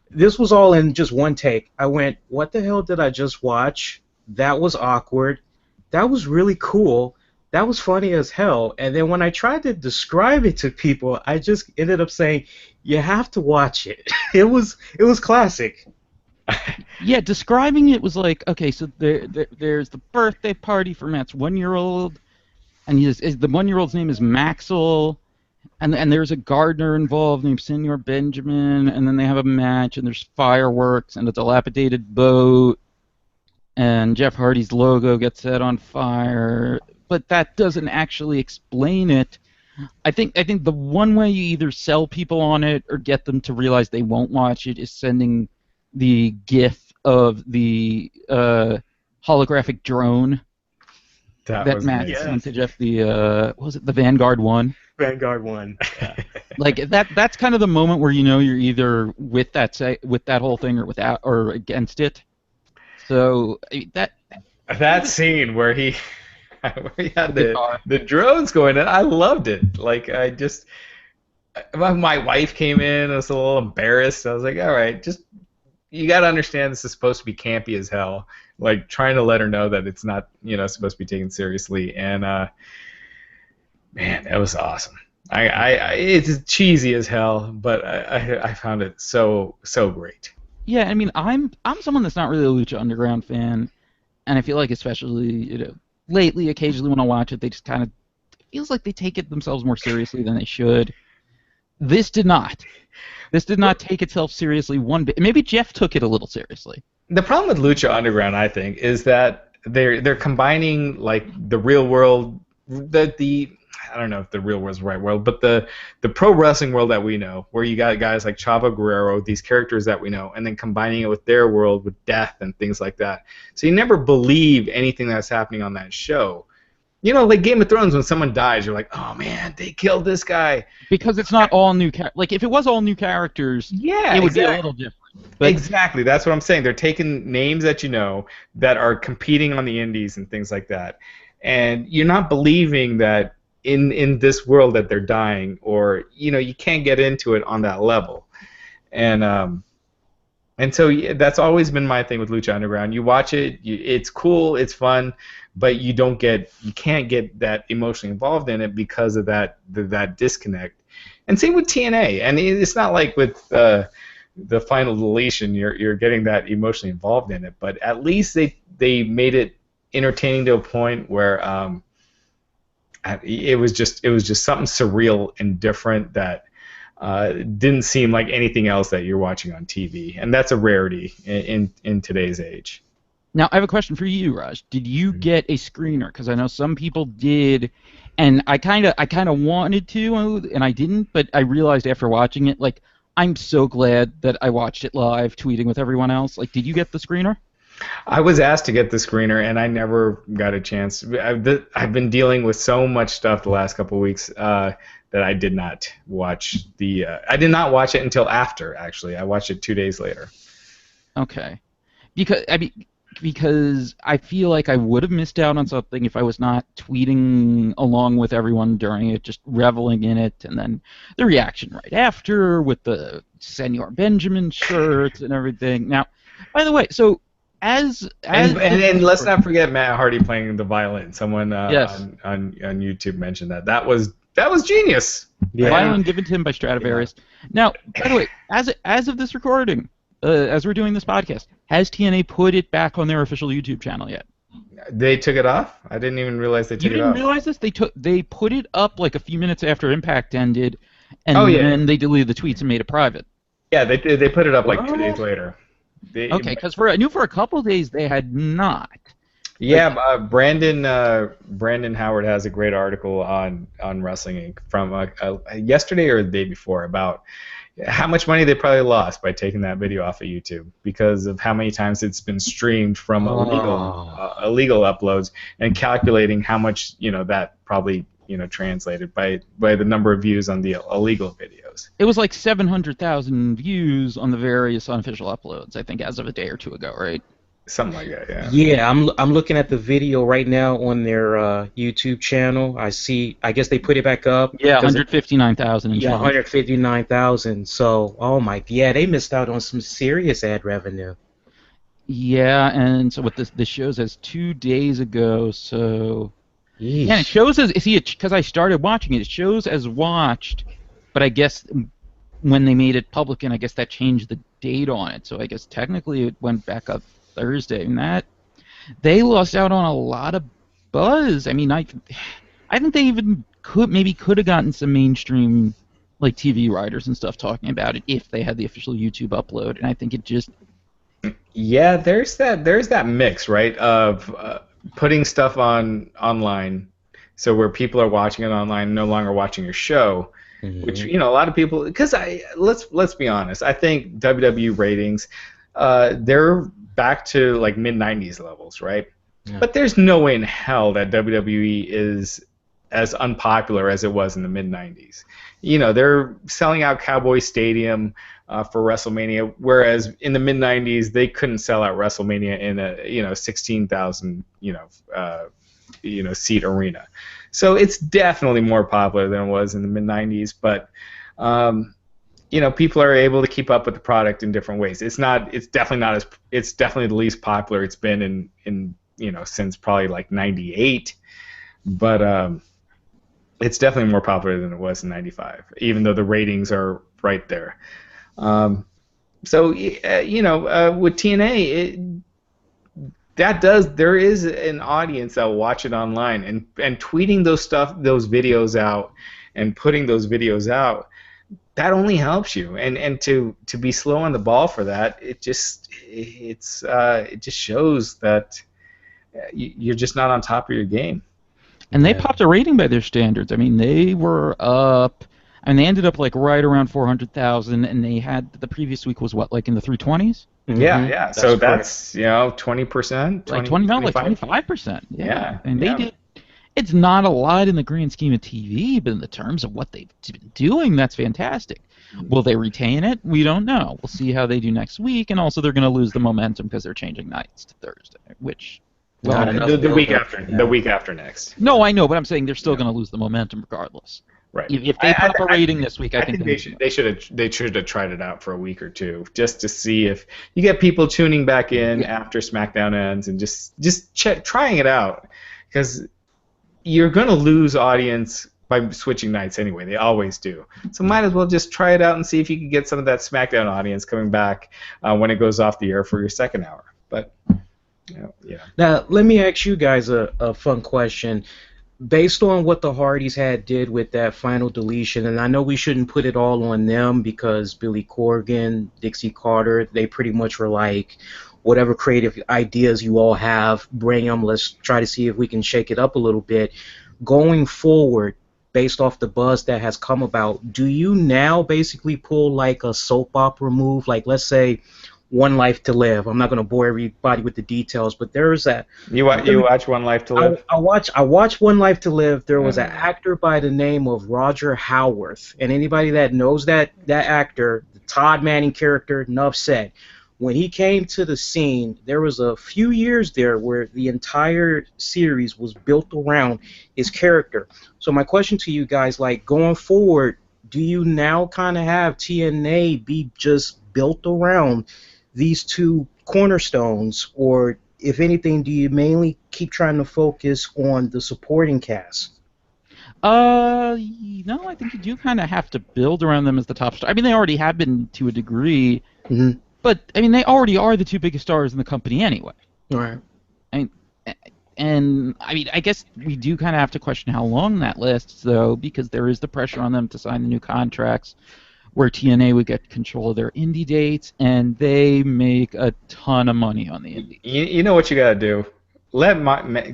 C: this was all in just one take. I went, what the hell did I just watch? That was awkward. That was really cool. That was funny as hell. And then when I tried to describe it to people, I just ended up saying, you have to watch it. It was classic.
B: Yeah, describing it was like, okay, so there's the birthday party for Matt's 1-year-old, and the 1-year-old's name is Maxwell, and there's a gardener involved named Senor Benjamin, and then they have a match, and there's fireworks, and a dilapidated boat, and Jeff Hardy's logo gets set on fire, but that doesn't actually explain it. I think the one way you either sell people on it or get them to realize they won't watch it is sending the GIF of the holographic drone that Matt sent to Jeff. The what was it, the Vanguard 1?
D: Vanguard 1. Yeah.
B: Like that's kind of the moment where you know you're either with that whole thing or without or against it. So
A: that scene where he had the drones going in, I loved it. Like my wife came in, I was a little embarrassed. I was like, all right, just you got to understand this is supposed to be campy as hell. Like trying to let her know that it's not supposed to be taken seriously. And man, that was awesome. It's cheesy as hell, but I found it so great.
B: Yeah, I mean, I'm someone that's not really a Lucha Underground fan, and I feel like especially lately, occasionally when I watch it, they just kind of it feels like they take it themselves more seriously than they should. This did not. This did not take itself seriously one bit. Maybe Jeff took it a little seriously. The
A: problem with Lucha Underground, I think, is that they're combining like the real world, I don't know if the real world's the right world, but the pro wrestling world that we know, where you got guys like Chavo Guerrero, these characters that we know, and then combining it with their world with death and things like that. So you never believe anything that's happening on that show. Like Game of Thrones, when someone dies, you're like, oh man, they killed this guy.
B: Because it's not all new like if it was all new characters, it would be a little different. But
A: exactly, that's what I'm saying. They're taking names that that are competing on the indies and things like that, and you're not believing that in this world that they're dying, or you can't get into it on that level, and so that's always been my thing with Lucha Underground. You watch it, it's cool, it's fun, but you can't get that emotionally involved in it because of that disconnect. And same with TNA, and it's not like with the final Deletion you're getting that emotionally involved in it, but at least they made it entertaining to a point where it was just something surreal and different that didn't seem like anything else that you're watching on TV, and that's a rarity in today's age.
B: Now, I have a question for you, Raj. Did you get a screener? Because I know some people did, and I kind of wanted to, and I didn't, but I realized after watching it, like, I'm so glad that I watched it live, tweeting with everyone else. Like, did you get the screener?
A: I was asked to get the screener, and I never got a chance. I've been dealing with so much stuff the last couple of weeks that I did not watch I did not watch it until after, actually. I watched it 2 days later.
B: Okay. Because I feel like I would have missed out on something if I was not tweeting along with everyone during it, just reveling in it, and then the reaction right after with the Senor Benjamin shirts and everything. Now, by the way, so and
A: let's not forget Matt Hardy playing the violin. Someone on YouTube mentioned that. That was genius.
B: Yeah. Violin given to him by Stradivarius. Yeah. Now, by the way, as of this recording, as we're doing this podcast, has TNA put it back on their official YouTube channel yet?
A: They took it off? I didn't even realize they took it off.
B: You didn't realize this? They put it up like a few minutes after Impact ended, and then they deleted the tweets and made it private.
A: Yeah, they put it up like 2 days later.
B: Okay, because I knew for a couple of days they had not.
A: Yeah, Brandon Howard has a great article on Wrestling Inc. from yesterday or the day before about how much money they probably lost by taking that video off of YouTube because of how many times it's been streamed from illegal uploads, and calculating how much that probably translated by the number of views on the illegal videos.
B: It was like 700,000 views on the various unofficial uploads, I think, as of a day or two ago, right?
A: Something like that, yeah.
D: Yeah, I'm looking at the video right now on their YouTube channel. I guess they put it back up.
B: Yeah, 159,000.
D: Yeah, 159,000. So, they missed out on some serious ad revenue.
B: Yeah, and so what this shows as 2 days ago, so...
D: Yeesh.
B: Yeah, it shows as... because I started watching it, it shows as watched, but I guess when they made it public, and I guess that changed the date on it. So I guess technically it went back up Thursday, and that they lost out on a lot of buzz. I mean, I think they even could have gotten some mainstream like TV writers and stuff talking about it if they had the official YouTube upload, and I think it just
A: Yeah, there's that mix, right, of putting stuff online, so where people are watching it online, no longer watching your show, which a lot of people, because let's be honest, I think WWE ratings, they're back to like mid '90s levels, right? Yeah. But there's no way in hell that WWE is as unpopular as it was in the mid '90s. They're selling out Cowboy Stadium for WrestleMania, whereas in the mid '90s they couldn't sell out WrestleMania in a 16,000 seat arena. So it's definitely more popular than it was in the mid '90s, but people are able to keep up with the product in different ways. It's definitely the least popular it's been in since probably like '98, but it's definitely more popular than it was in '95, even though the ratings are right there. With TNA, there is an audience that will watch it online, and tweeting those videos out and putting those videos out, that only helps you. And to be slow on the ball for that, it just shows that you're just not on top of your game.
B: And they popped a rating by their standards. I mean, they were up, and they ended up like right around 400,000, and they had the previous week was what, like in the 320s?
A: Yeah. So that's 20%,
B: like 25%. Yeah. And they did. It's not a lot in the grand scheme of TV, but in the terms of what they've been doing, that's fantastic. Will they retain it? We don't know. We'll see how they do next week, and also they're going to lose the momentum because they're changing nights to Thursday, which.
A: Well, the week after next.
B: No, I know, but I'm saying they're still going to lose the momentum regardless.
A: Right.
B: If they pop a rating this week, I think
A: they should have tried it out for a week or two just to see if you get people tuning back in after SmackDown ends, and just trying it out, because you're going to lose audience by switching nights anyway. They always do. So might as well just try it out and see if you can get some of that SmackDown audience coming back when it goes off the air for your second hour. But. Yeah.
D: Now, let me ask you guys a fun question. Based on what the Hardys did with that final deletion, and I know we shouldn't put it all on them because Billy Corgan, Dixie Carter, they pretty much were like, whatever creative ideas you all have, bring them. Let's try to see if we can shake it up a little bit. Going forward, based off the buzz that has come about, do you now basically pull like a soap opera move? Like, let's say, One Life to Live. I'm not going to bore everybody with the details, but there's that.
A: You watch One Life to Live?
D: I watch One Life to Live. There was an actor by the name of Roger Howarth, and anybody that knows that actor, the Todd Manning character, enough said. When he came to the scene, there was a few years there where the entire series was built around his character. So my question to you guys, like going forward, do you now kind of have TNA be just built around these two cornerstones, or if anything, do you mainly keep trying to focus on the supporting cast?
B: No, I think you do kind of have to build around them as the top star. I mean, they already have been to a degree, but I mean, they already are the two biggest stars in the company anyway.
D: Right.
B: I guess we do kind of have to question how long that lasts, though, because there is the pressure on them to sign the new contracts, where TNA would get control of their indie dates, and they make a ton of money on the indie.
A: You know what you got to do?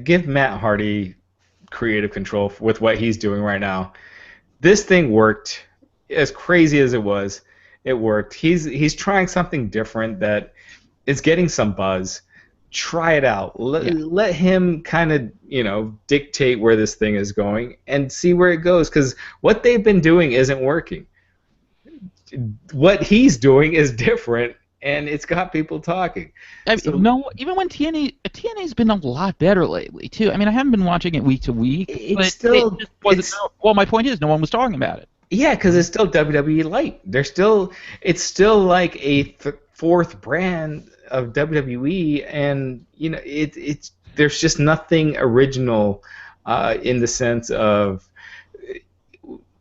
A: Give Matt Hardy creative control with what he's doing right now. This thing worked. As crazy as it was, it worked. He's trying something different that is getting some buzz. Try it out. Let him kind of, dictate where this thing is going and see where it goes, because what they've been doing isn't working. What he's doing is different, and it's got people talking.
B: No, even when TNA's been a lot better lately too. I mean, I haven't been watching it week to week. My point is, no one was talking about it.
A: Yeah, because it's still WWE light. It's still like a fourth brand of WWE, and there's just nothing original in the sense of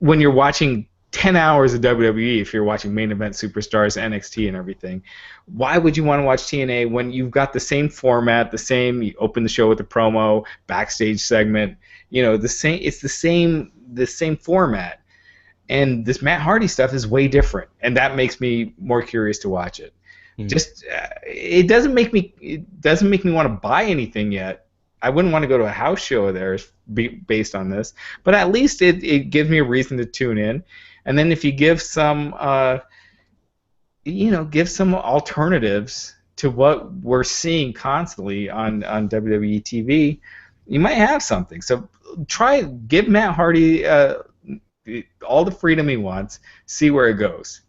A: when you're watching 10 hours of WWE if you're watching main event superstars, NXT and everything. Why would you want to watch TNA when you've got the same format, you open the show with a promo, backstage segment, it's the same format. And this Matt Hardy stuff is way different, and that makes me more curious to watch it. It doesn't make me want to buy anything yet. I wouldn't want to go to a house show there based on this, but at least it gives me a reason to tune in. And then if you give some alternatives to what we're seeing constantly on WWE TV, you might have something. So give Matt Hardy all the freedom he wants, see where it goes.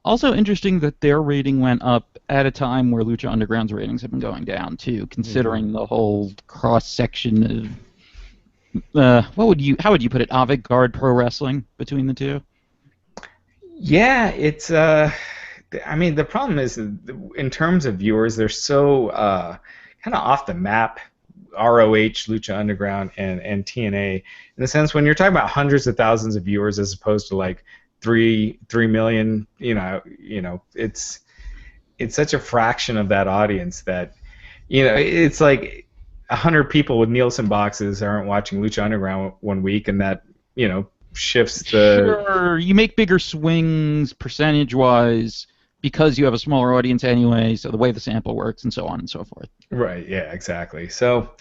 B: Also interesting that their rating went up at a time where Lucha Underground's ratings have been going down too, considering the whole cross section of how would you put it, avant-garde pro wrestling between the two?
A: Yeah, it's the problem is in terms of viewers, they're so kind of off the map. ROH, Lucha Underground, and TNA, in the sense when you're talking about hundreds of thousands of viewers as opposed to like 3 million, it's such a fraction of that audience that, it's like 100 people with Nielsen boxes aren't watching Lucha Underground one week, and that, shifts the...
B: Sure, you make bigger swings percentage-wise because you have a smaller audience anyway, so the way the sample works and so on and so forth.
A: Right, yeah, exactly. So,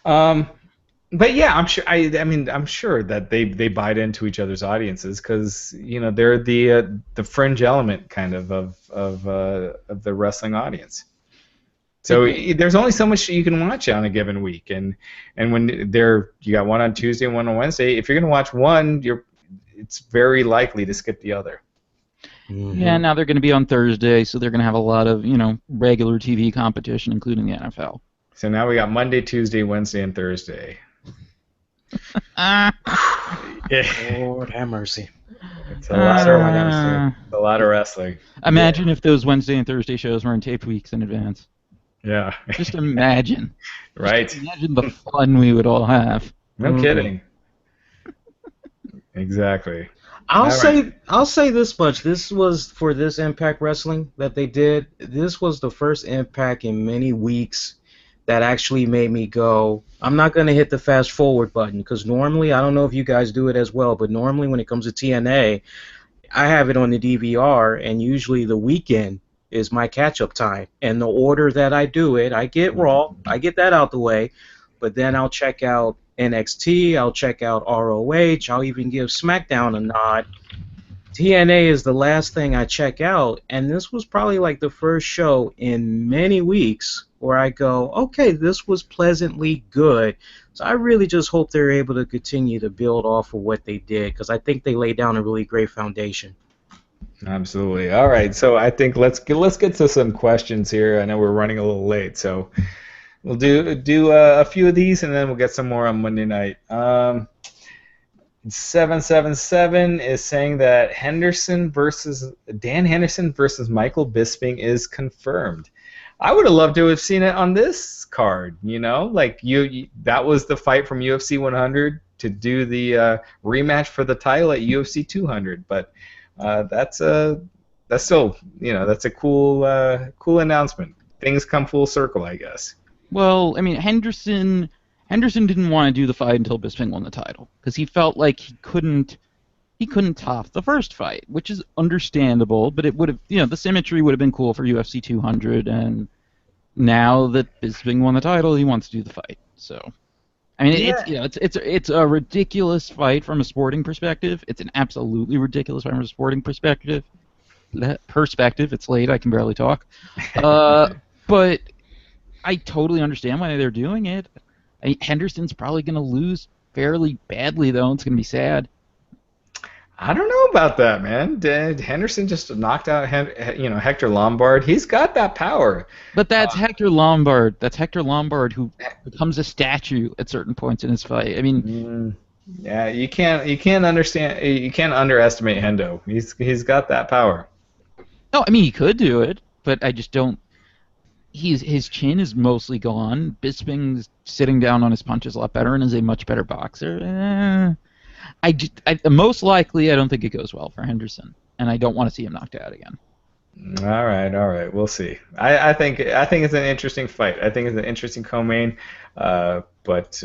A: but yeah, I'm sure. I'm sure that they bite into each other's audiences because they're the fringe element kind of the wrestling audience. So there's only so much you can watch on a given week, and when you got one on Tuesday and one on Wednesday, if you're going to watch one, it's very likely to skip the other.
B: Yeah, now they're going to be on Thursday, so they're going to have a lot of regular TV competition, including the NFL.
A: So now we got Monday, Tuesday, Wednesday, and Thursday.
D: Lord have mercy.
A: It's a lot of wrestling.
B: Imagine if those Wednesday and Thursday shows were in taped weeks in advance.
A: Yeah.
B: Just imagine.
A: Right.
B: Just imagine the fun we would all have.
A: No kidding. Exactly.
D: I'll say this much. This was for this Impact Wrestling that they did. This was the first Impact in many weeks that actually made me go, I'm not going to hit the fast forward button, because normally, I don't know if you guys do it as well, but normally when it comes to TNA, I have it on the DVR, and usually the weekend is my catch-up time. And the order that I do it, I get Raw, I get that out the way, but then I'll check out NXT, I'll check out ROH, I'll even give SmackDown a nod. TNA is the last thing I check out, and this was probably like the first show in many weeks where I go, okay, this was pleasantly good. So I really just hope they're able to continue to build off of what they did, because I think they laid down a really great foundation.
A: Absolutely. All right, so I think let's get to some questions here. I know we're running a little late, so we'll do a few of these, and then we'll get some more on Monday night. 777 is saying that Dan Henderson versus Michael Bisping is confirmed. I would have loved to have seen it on this card. That was the fight from UFC 100 to do the rematch for the title at UFC 200. But that's still that's a cool announcement. Things come full circle, I guess.
B: Well, I mean, Henderson didn't want to do the fight until Bisping won the title because he felt like he couldn't top the first fight, which is understandable. But it would have, the symmetry would have been cool for UFC 200. And now that Bisping won the title, he wants to do the fight. So, I mean, it's a ridiculous fight from a sporting perspective. It's an absolutely ridiculous fight from a sporting perspective. It's late. I can barely talk. But I totally understand why they're doing it. Henderson's probably going to lose fairly badly, though. It's going to be sad.
A: I don't know about that, man. Henderson just knocked out Hector Lombard. He's got that power.
B: But that's Hector Lombard. That's Hector Lombard who becomes a statue at certain points in his fight. I mean,
A: yeah, you can't underestimate Hendo. He's got that power.
B: No, I mean he could do it, but I just don't. His chin is mostly gone. Bisping's sitting down on his punches a lot better and is a much better boxer. Most likely, I don't think it goes well for Henderson, and I don't want to see him knocked out again.
A: All right. We'll see. I think it's an interesting fight. I think it's an interesting co-main, but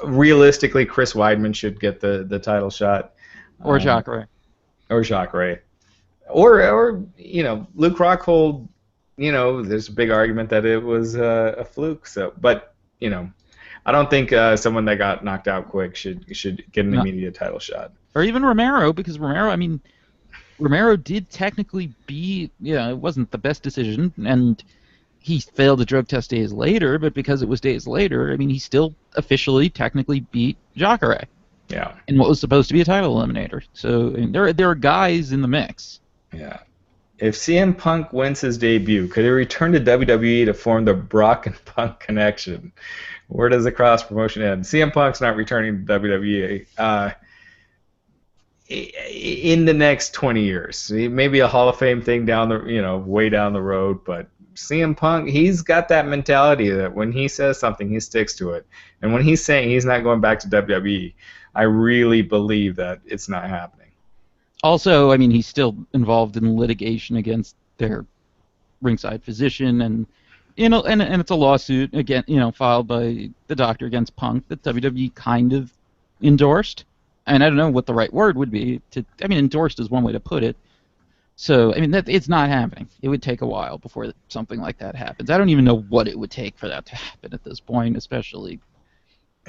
A: realistically, Chris Weidman should get the title shot,
B: Or Jacare.
A: or Jacare, or Luke Rockhold. There's a big argument that it was a fluke. So, but I don't think someone that got knocked out quick should get an immediate title shot.
B: Or even Romero, because Romero did technically beat, it wasn't the best decision, and he failed the drug test days later, but because it was days later, he still officially, technically beat Jacare.
A: Yeah.
B: In what was supposed to be a title eliminator. So there are guys in the mix.
A: Yeah. If CM Punk wins his debut, could he return to WWE to form the Brock and Punk connection? Where does the cross promotion end? CM Punk's not returning to WWE. In the next 20 years, maybe a Hall of Fame thing down the way down the road, but CM Punk, he's got that mentality that when he says something, he sticks to it, and when he's saying he's not going back to WWE, I really believe that it's not happening.
B: Also, he's still involved in litigation against their ringside physician, and and it's a lawsuit again, filed by the doctor against Punk that WWE kind of endorsed. And I don't know what the right word would be. Endorsed is one way to put it. So, it's not happening. It would take a while before something like that happens. I don't even know what it would take for that to happen at this point, especially.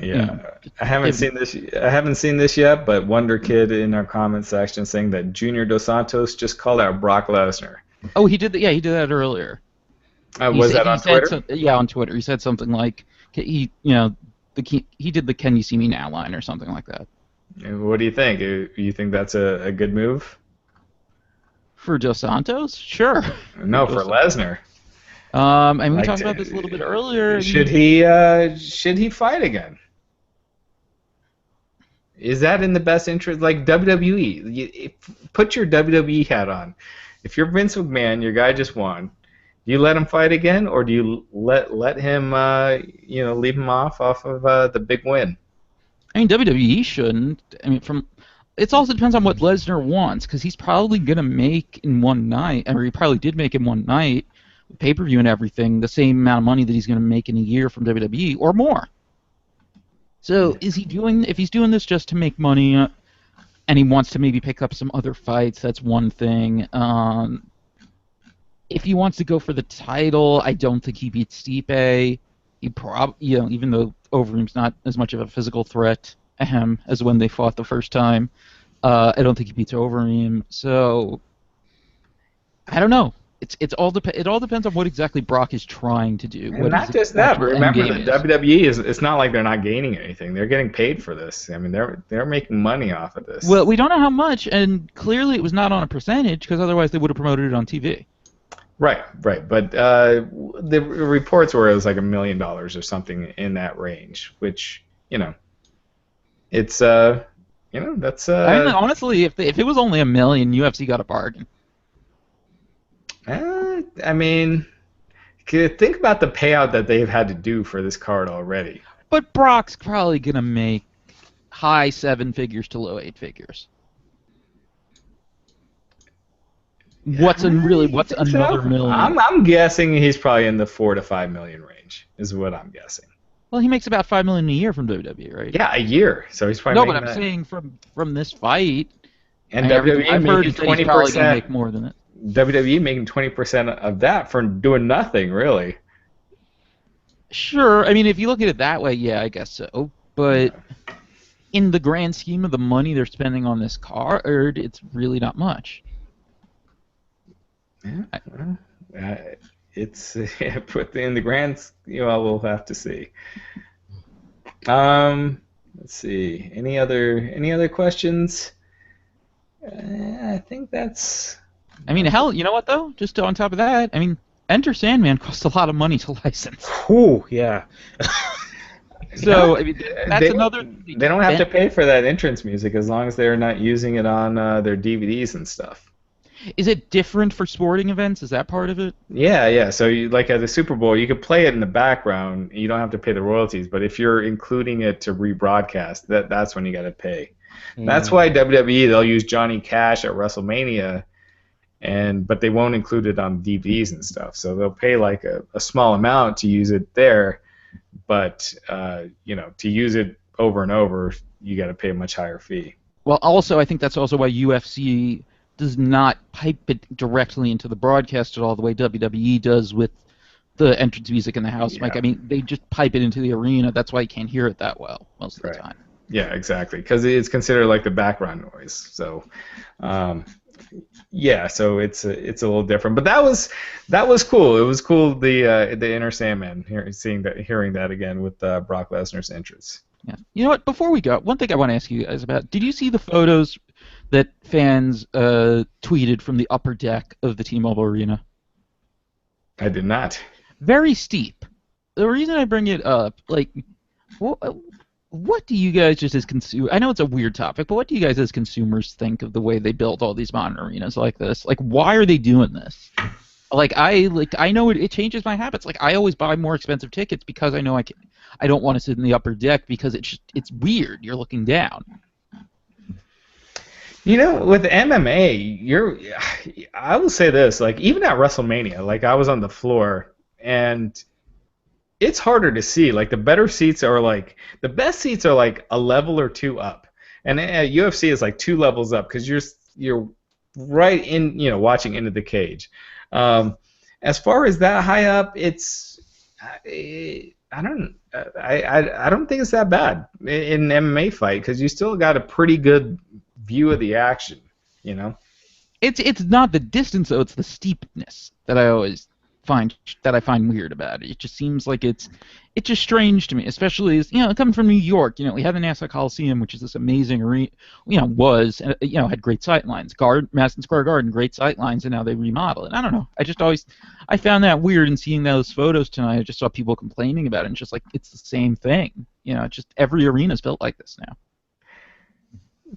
A: Yeah, I haven't seen this. I haven't seen this yet, but Wonder Kid in our comment section saying that Junior Dos Santos just called out Brock Lesnar.
B: Oh, he did that. Yeah, he did that earlier.
A: Was that on Twitter?
B: Yeah, on Twitter. He said something like he did the "Can you see me now" line or something like that.
A: What do you think? You think that's a good move?
B: For Dos Santos? Sure.
A: No, for Lesnar.
B: We talked about this a little bit earlier.
A: Should he fight again? Is that in the best interest? Like WWE, put your WWE hat on. If you're Vince McMahon, your guy just won. Do you let him fight again, or do you let him leave him off of the big win?
B: WWE shouldn't. It also depends on what Lesnar wants, because he's probably gonna make in one night, or he probably did make in one night, pay-per-view and everything, the same amount of money that he's gonna make in a year from WWE or more. So if he's doing this just to make money, and he wants to maybe pick up some other fights, that's one thing. If he wants to go for the title, I don't think he beats Stipe. Even though Overeem's not as much of a physical threat as when they fought the first time, I don't think he beats Overeem. So I don't know. It all depends on what exactly Brock is trying to do.
A: And not just that, but remember that WWE it's not like they're not gaining anything. They're getting paid for this. They're making money off of this.
B: Well, we don't know how much, and clearly it was not on a percentage, because otherwise they would have promoted it on TV.
A: Right. But the reports were it was like $1 million or something in that range, which it's that's.
B: Honestly, if it was only $1 million, UFC got a bargain.
A: Think about the payout that they've had to do for this card already.
B: But Brock's probably gonna make high 7 figures to low 8 figures. What's another $1 million?
A: I'm guessing he's probably in the $4 to $5 million range. Is what I'm guessing.
B: Well, he makes about $5 million a year from WWE, right?
A: Yeah, a year. So he's probably.
B: No, but I'm saying from this fight.
A: And WWE
B: I've heard
A: making
B: he's probably gonna make more than it.
A: WWE making 20% of that for doing nothing, really.
B: Sure. If you look at it that way, yeah, I guess so. But in the grand scheme of the money they're spending on this card, it's really not much.
A: Yeah. It's put in the grand. We'll have to see. Let's see. Any other questions? I think that's.
B: Hell, you know what though? Just on top of that, Enter Sandman costs a lot of money to license.
D: Ooh, yeah.
B: So that's another.
A: They don't have to pay for that entrance music as long as they're not using it on their DVDs and stuff.
B: Is it different for sporting events? Is that part of it?
A: Yeah. So like at the Super Bowl, you could play it in the background. You don't have to pay the royalties. But if you're including it to rebroadcast, that's when you got to pay. That's why WWE, they'll use Johnny Cash at WrestleMania, but they won't include it on DVDs and stuff. So they'll pay like a small amount to use it there, but to use it over and over, you got to pay a much higher fee.
B: Well, also, I think that's also why UFC does not pipe it directly into the broadcast at all the way WWE does with the entrance music in the house mic. I mean, they just pipe it into the arena. That's why you can't hear it that well most of the time.
A: Yeah, exactly, because it's considered like the background noise. So, so it's a little different. But that was cool. It was cool the Inner Sandman hearing that again with Brock Lesnar's entrance.
B: Yeah. You know what? Before we go, one thing I want to ask you guys about: did you see the photos that fans tweeted from the upper deck of the T-Mobile Arena?
A: I did not.
B: Very steep. The reason I bring it up, like, what do you guys just as consumers? I know it's a weird topic, but what do you guys as consumers think of the way they build all these modern arenas like this? Like, why are they doing this? I know it changes my habits. Like, I always buy more expensive tickets because I know I don't want to sit in the upper deck because it's weird. You're looking down.
A: With MMA, I will say this, like, even at WrestleMania, like, I was on the floor, and it's harder to see. Like, the best seats are like a level or two up, and at UFC is like 2 levels up because you're right in, watching into the cage. As far as that high up, I don't think it's that bad in an MMA fight because you still got a pretty good view of the action,
B: It's not the distance though; it's the steepness that I find weird about it. It just seems like it's just strange to me, especially as coming from New York. We had the Nassau Coliseum, which is this amazing arena. Had great sight lines. Madison Square Garden, great sight lines, and now they remodel it. I don't know. I found that weird in seeing those photos tonight. I just saw people complaining about it, and just like it's the same thing. Just every arena is built like this now.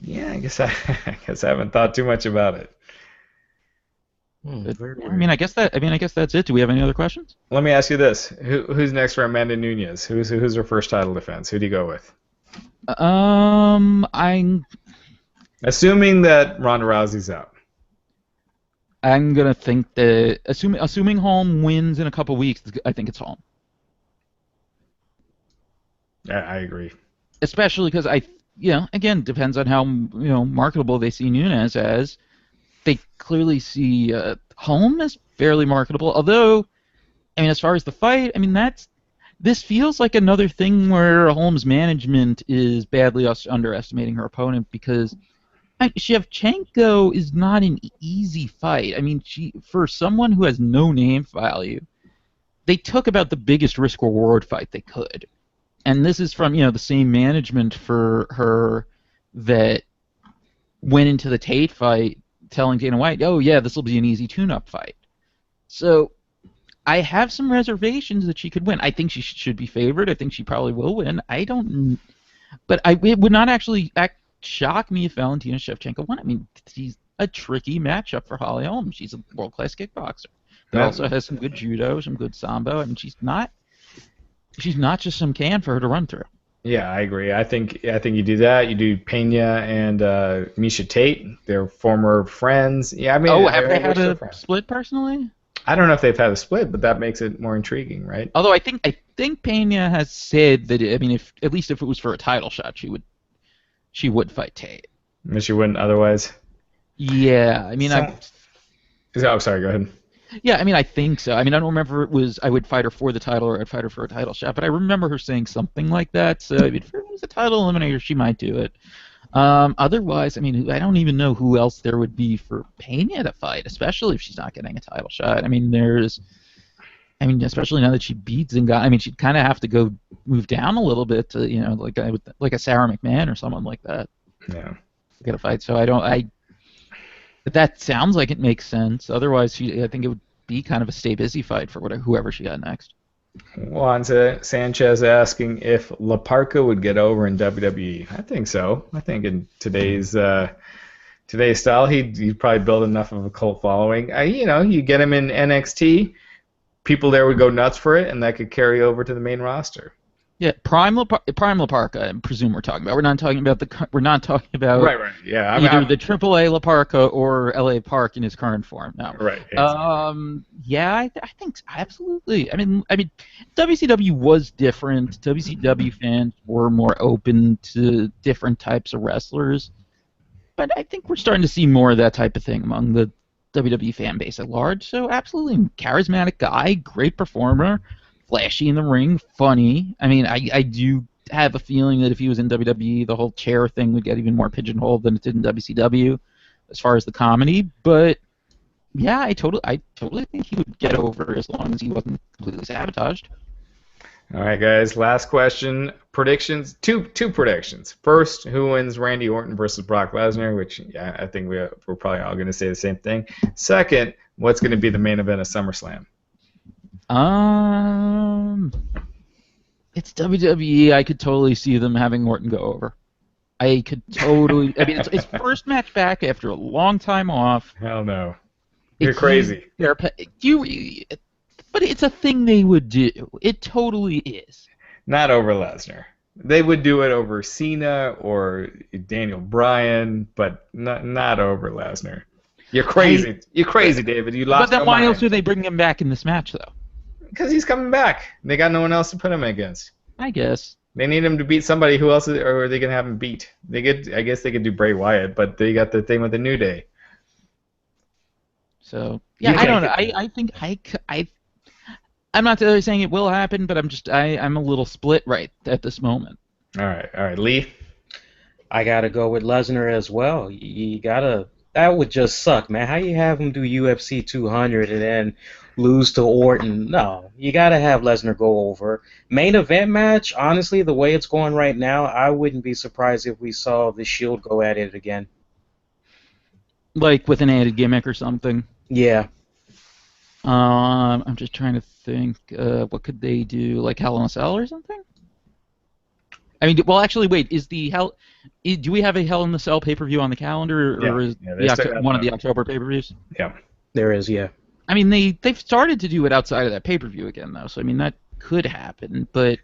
A: Yeah, I guess I haven't thought too much about it.
B: I guess that's it. Do we have any other questions?
A: Let me ask you this: who's next for Amanda Nunes? Who's her first title defense? Who do you go with?
B: I'm
A: assuming that Ronda Rousey's out.
B: I'm gonna think that assuming Holm wins in a couple weeks, I think it's Holm.
A: I agree.
B: Especially because again, depends on how marketable they see Nunes as. They clearly see Holm as fairly marketable. Although, as far as the fight, this feels like another thing where Holm's management is badly underestimating her opponent because Shevchenko is not an easy fight. For someone who has no name value, they took about the biggest risk-reward fight they could. And this is from, the same management for her that went into the Tate fight telling Dana White, oh, yeah, this will be an easy tune-up fight. So I have some reservations that she could win. I think she should be favored. I think she probably will win. But it would not actually shock me if Valentina Shevchenko won. She's a tricky matchup for Holly Holm. She's a world-class kickboxer. That also has some good judo, some good sambo. She's not just some can for her to run through.
A: Yeah, I agree. I think you do that. You do Pena and Miesha Tate. They're former friends. Yeah,
B: have they had a split personally?
A: I don't know if they've had a split, but that makes it more intriguing, right?
B: Although I think Pena has said that if it was for a title shot, she would fight Tate.
A: But she wouldn't otherwise.
B: Yeah,
A: sorry. Go ahead.
B: Yeah, I think so. I don't remember it was I would fight her for the title or I'd fight her for a title shot, but I remember her saying something like that. So if it was a title eliminator, she might do it. Otherwise, I don't even know who else there would be for Pena to fight, especially if she's not getting a title shot. Especially now that she beat Zingano. She'd kind of have to move down a little bit to, like a Sarah McMahon or someone like that.
A: Yeah.
B: Get a fight. So but that sounds like it makes sense. Otherwise, I think it would be kind of a stay busy fight for whoever she got next.
A: Juan Sanchez asking if La Parka would get over in WWE. I think so. I think in today's style, he'd probably build enough of a cult following. You get him in NXT, people there would go nuts for it, and that could carry over to the main roster.
B: Yeah, Prime Park. I presume we're talking about. We're not talking about We're not talking about
A: Right. Yeah.
B: either the AAA La Parca or LA Park in his current form. No.
A: Right. Exactly.
B: Yeah, I think absolutely. I mean, WCW was different. WCW fans were more open to different types of wrestlers, but I think we're starting to see more of that type of thing among the WWE fan base at large. So absolutely, charismatic guy, great performer, flashy in the ring, funny. I mean, I do have a feeling that if he was in WWE, the whole chair thing would get even more pigeonholed than it did in WCW, as far as the comedy. But yeah, I totally think he would get over as long as he wasn't completely sabotaged.
A: All right, guys. Last question. Predictions. Two predictions. First, who wins Randy Orton versus Brock Lesnar? Which I think we're probably all going to say the same thing. Second, what's going to be the main event of SummerSlam?
B: It's WWE. I could totally see them having Orton go over. I could totally. I mean, it's first match back after a long time off.
A: Hell no. You're crazy.
B: But it's a thing they would do. It totally is.
A: Not over Lesnar. They would do it over Cena or Daniel Bryan, but not over Lesnar. You're crazy. You're crazy, David. You lost.
B: But then why else are they bringing him back in this match, though?
A: Because he's coming back. They got no one else to put him against.
B: I guess.
A: They need him to beat somebody. Who else are they gonna have him beat? I guess they could do Bray Wyatt, but they got the thing with the New Day.
B: So yeah, I don't know. I think I'm not saying it will happen, but I'm a little split right at this moment.
A: All right, Lee.
D: I gotta go with Lesnar as well. You gotta. That would just suck, man. How you have him do UFC 200 and then lose to Orton? No, you gotta have Lesnar go over. Main event match. Honestly, the way it's going right now, I wouldn't be surprised if we saw the Shield go at it again.
B: Like with an added gimmick or something.
D: Yeah.
B: I'm just trying to think. What could they do? Like Hell in a Cell or something? I mean, well, actually, wait. Do we have a Hell in a Cell pay-per-view on the calendar, or is one of the October pay-per-views?
A: Yeah,
D: there is. Yeah.
B: I mean, they've started to do it outside of that pay-per-view again, though. So I mean, that could happen, but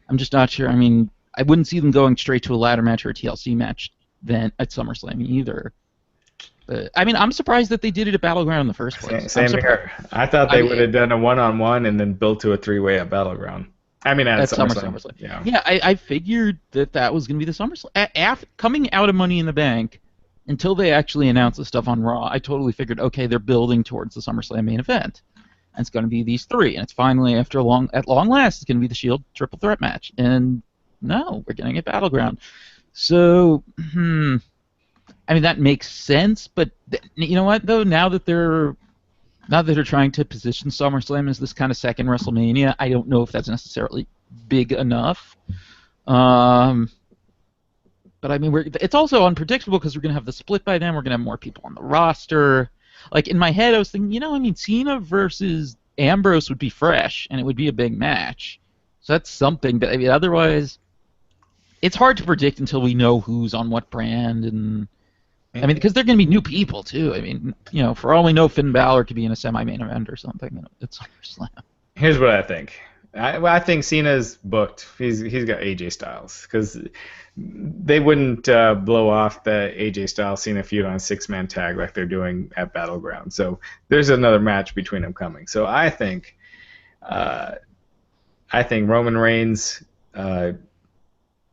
B: I'm just not sure. I mean, I wouldn't see them going straight to a ladder match or a TLC match then at SummerSlam either. I mean, I'm surprised that they did it at Battleground in the first place.
A: Same here. I thought they would have done a one-on-one and then built to a three-way at Battleground. I mean, at SummerSlam.
B: Yeah, I figured that was going to be the SummerSlam. Coming out of Money in the Bank, until they actually announced the stuff on Raw, I totally figured, okay, they're building towards the SummerSlam main event. And it's going to be these three. And it's finally, at long last, it's going to be the Shield triple threat match. And no, we're getting it Battleground. So, I mean, that makes sense, but you know what, though? Now that they're trying to position SummerSlam as this kind of second WrestleMania, I don't know if that's necessarily big enough. But I mean, it's also unpredictable because we're going to have the split by then. We're going to have more people on the roster. Like, in my head, I was thinking, I mean, Cena versus Ambrose would be fresh, and it would be a big match. So that's something, but I mean, otherwise, it's hard to predict until we know who's on what brand and... I mean, because they're going to be new people, too. I mean, for all we know, Finn Balor could be in a semi-main event or something at SummerSlam.
A: Here's what I think. I think Cena's booked. He's got AJ Styles. Because they wouldn't blow off the AJ Styles Cena feud on a six-man tag like they're doing at Battleground. So there's another match between them coming. So I think Roman Reigns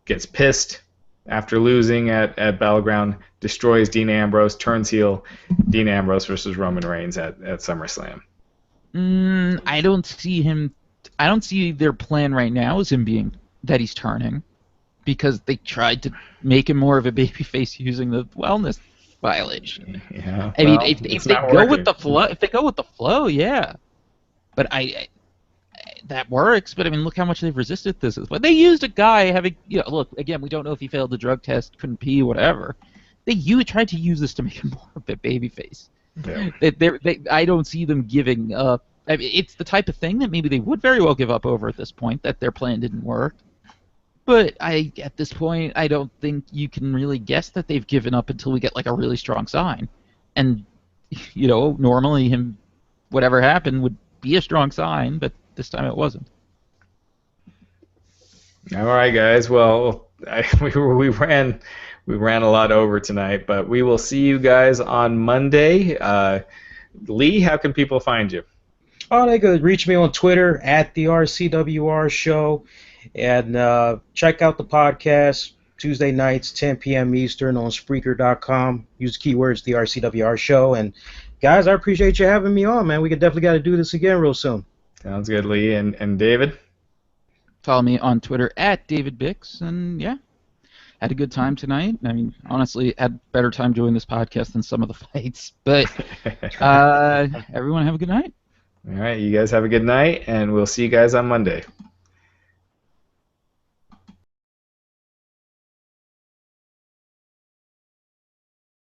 A: gets pissed after losing at Battleground, destroys Dean Ambrose, turns heel, Dean Ambrose versus Roman Reigns at SummerSlam.
B: I don't see their plan right now as him being that he's turning, because they tried to make him more of a babyface using the wellness violation.
A: Yeah.
B: I mean, if they go with the flow, yeah. But that works, but I mean, look how much they've resisted this. But they used a guy having, look, again, we don't know if he failed the drug test, couldn't pee, whatever. They tried to use this to make him more of a babyface. Yeah. I don't see them giving up. I mean, it's the type of thing that maybe they would very well give up over at this point, that their plan didn't work. But at this point, I don't think you can really guess that they've given up until we get like a really strong sign. And, normally whatever happened would be a strong sign, but this time it wasn't.
A: All right, guys. Well, we ran a lot over tonight, but we will see you guys on Monday. Lee, how can people find you?
D: Oh, they could reach me on Twitter at the RCWR Show, and check out the podcast Tuesday nights, 10 p.m. Eastern on Spreaker.com. Use the keywords the RCWR Show. And guys, I appreciate you having me on, man. We could definitely got to do this again real soon.
A: Sounds good, Lee. And David?
B: Follow me on Twitter at David Bix, and yeah, had a good time tonight. I mean, honestly, had a better time doing this podcast than some of the fights. But everyone have a good night.
A: All right, you guys have a good night, and we'll see you guys on Monday.